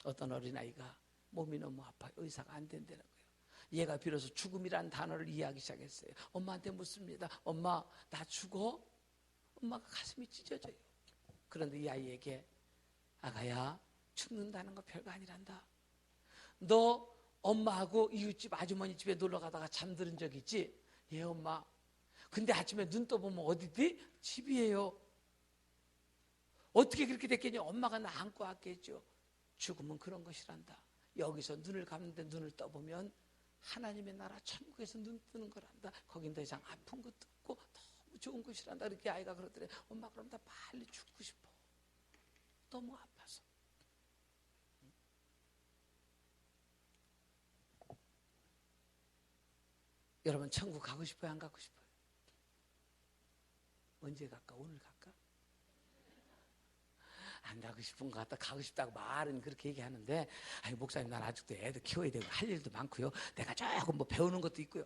어떤 어린아이가 몸이 너무 아파요. 의사가 안 된다는 거예요. 얘가 비로소 죽음이란 단어를 이해하기 시작했어요. 엄마한테 묻습니다. 엄마, 나 죽어? 엄마가 가슴이 찢어져요. 그런데 이 아이에게 아가야, 죽는다는 거 별거 아니란다. 너 엄마하고 이웃집 아주머니 집에 놀러 가다가 잠들은 적 있지? 예, 엄마. 근데 아침에 눈 떠보면 어디지? 집이에요. 어떻게 그렇게 됐겠냐? 엄마가 나 안고 왔겠죠. 죽음은 그런 것이란다. 여기서 눈을 감는데 눈을 떠보면 하나님의 나라 천국에서 눈 뜨는 거란다. 거긴 더 이상 아픈 것도 없고 너무 좋은 것이란다. 그렇게 아이가 그러더래. 엄마 그럼 나 빨리 죽고 싶어. 너무 아파서. 여러분 천국 가고 싶어요? 안 가고 싶어요? 언제 갈까? 오늘 갈까? 안 가고 싶은 것 같다. 가고 싶다고 말은 그렇게 얘기하는데 아니 목사님 난 아직도 애들 키워야 되고 할 일도 많고요. 내가 조금 뭐 배우는 것도 있고요.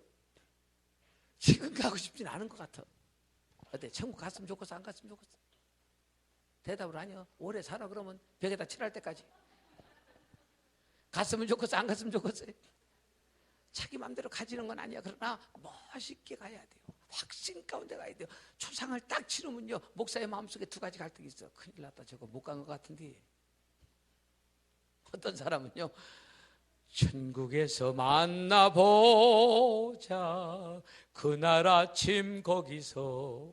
지금 가고 싶진 않은 것 같아. 어때? 천국 갔으면 좋겠어? 안 갔으면 좋겠어? 대답을 하냐? 오래 살아 그러면 벽에다 칠할 때까지. 갔으면 좋겠어? 안 갔으면 좋겠어요? 자기 마음대로 가지는 건 아니야. 그러나 멋있게 가야 돼요. 확신 가운데 가야 돼요. 초상을 딱 치르면요, 목사의 마음속에 두 가지 갈등이 있어. 큰일 났다, 저거 못 간 것 같은데. 어떤 사람은요, 천국에서 만나보자, 그날 아침 거기서.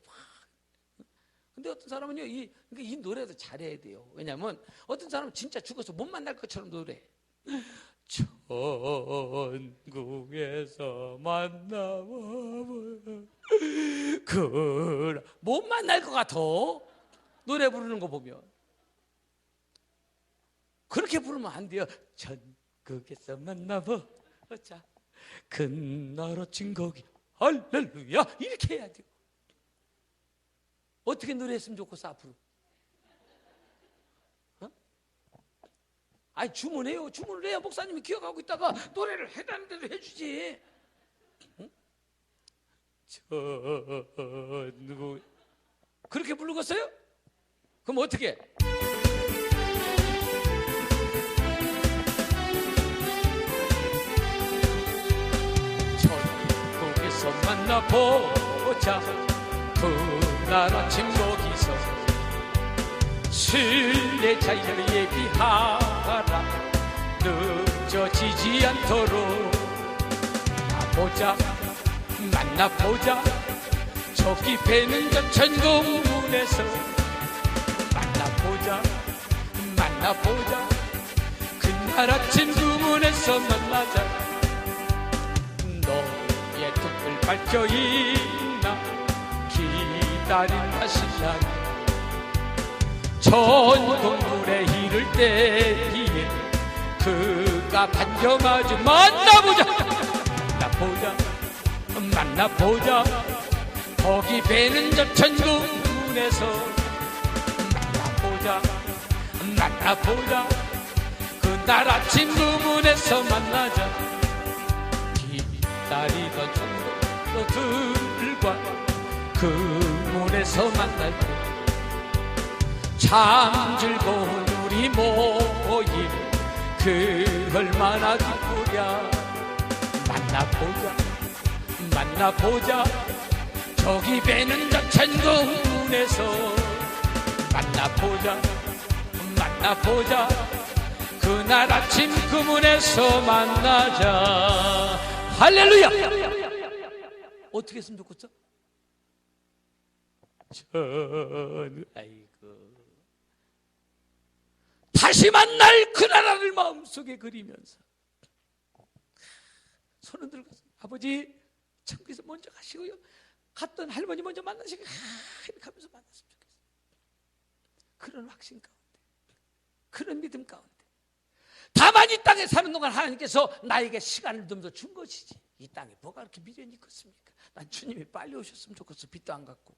근데 어떤 사람은요, 이 노래도 잘해야 돼요. 왜냐하면 어떤 사람은 진짜 죽어서 못 만날 것처럼 노래. 천국에서 만나보자, 못 만날 것 같아. 노래 부르는 거 보면. 그렇게 부르면 안 돼요. 천국에서 만나보자, 그날 아침 거기, 할렐루야, 이렇게 해야 돼요. 어떻게 노래했으면 좋겠어 앞으로? 어? 아니 주문해요. 주문을 해야 목사님이 기억하고 있다가 노래를 해달라는 대로 해주지. 응? 천국, 그렇게 부르겠어요? 그럼 어떻게? 천국에서 만나보자, 그날 아침 거기서 순례자를 예비하라, 늦어지지 않도록. 만나보자, 저기 배는 저 천국문에서. 만나보자, 그날 아침 그 문에서 만나자. 너의 등불 밝혀있나, 기다린다 신랑. 천국문에 이를 때에 그가 반겨마주. 만나보자, 거기 배는 저 천국문에서. 만나보자, 그날 아침 그 문에서 만나자. 기다리던 천국들과 그 문에서 만날 때 참 즐거운 우리 모임, 그 얼마나 기쁘랴. 만나보자, 저기 배는 저 천국문에서. 만나보자, 그날 아침 그 문에서 만나자. 할렐루야. 어떻게 했으면 좋겠어? 아이고, 다시 만날 그 나라를 마음속에 그리면서 손을 들고서, 아버지 천국에서 먼저 가시고요, 갔던 할머니 먼저 만나시고, 이렇게 하면서 만났으면 좋겠어요. 그런 확신 가운데, 그런 믿음 가운데. 다만 이 땅에 사는 동안 하나님께서 나에게 시간을 좀 더 준 것이지, 이 땅에 뭐가 그렇게 미련이 있겠습니까? 난 주님이 빨리 오셨으면 좋겠어. 빚도 안 갚고.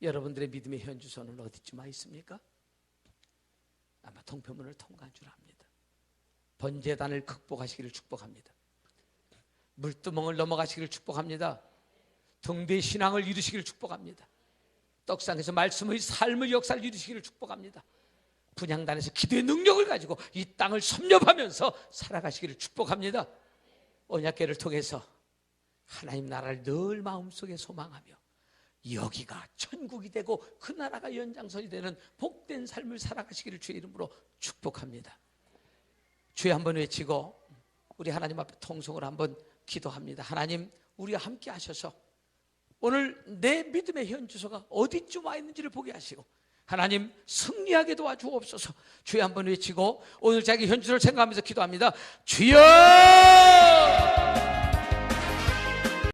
여러분들의 믿음의 현주소는 어디쯤 와 있습니까? 아마 통표문을 통과한 줄 압니다. 번제단을 극복하시기를 축복합니다. 물두멍을 넘어가시기를 축복합니다. 등대의 신앙을 이루시기를 축복합니다. 떡상에서 말씀의 삶의 역사를 이루시기를 축복합니다. 분향단에서 기도의 능력을 가지고 이 땅을 섭렵하면서 살아가시기를 축복합니다. 언약궤를 통해서 하나님 나라를 늘 마음속에 소망하며 여기가 천국이 되고 그 나라가 연장선이 되는 복된 삶을 살아가시기를 주의 이름으로 축복합니다. 주의 한번 외치고 우리 하나님 앞에 통성으로 한번 기도합니다. 하나님, 우리와 함께 하셔서 오늘 내 믿음의 현주소가 어디쯤 와 있는지를 보게 하시고, 하나님 승리하게 도와주옵소서. 주의 한번 외치고 오늘 자기 현주소를 생각하면서 기도합니다. 주여!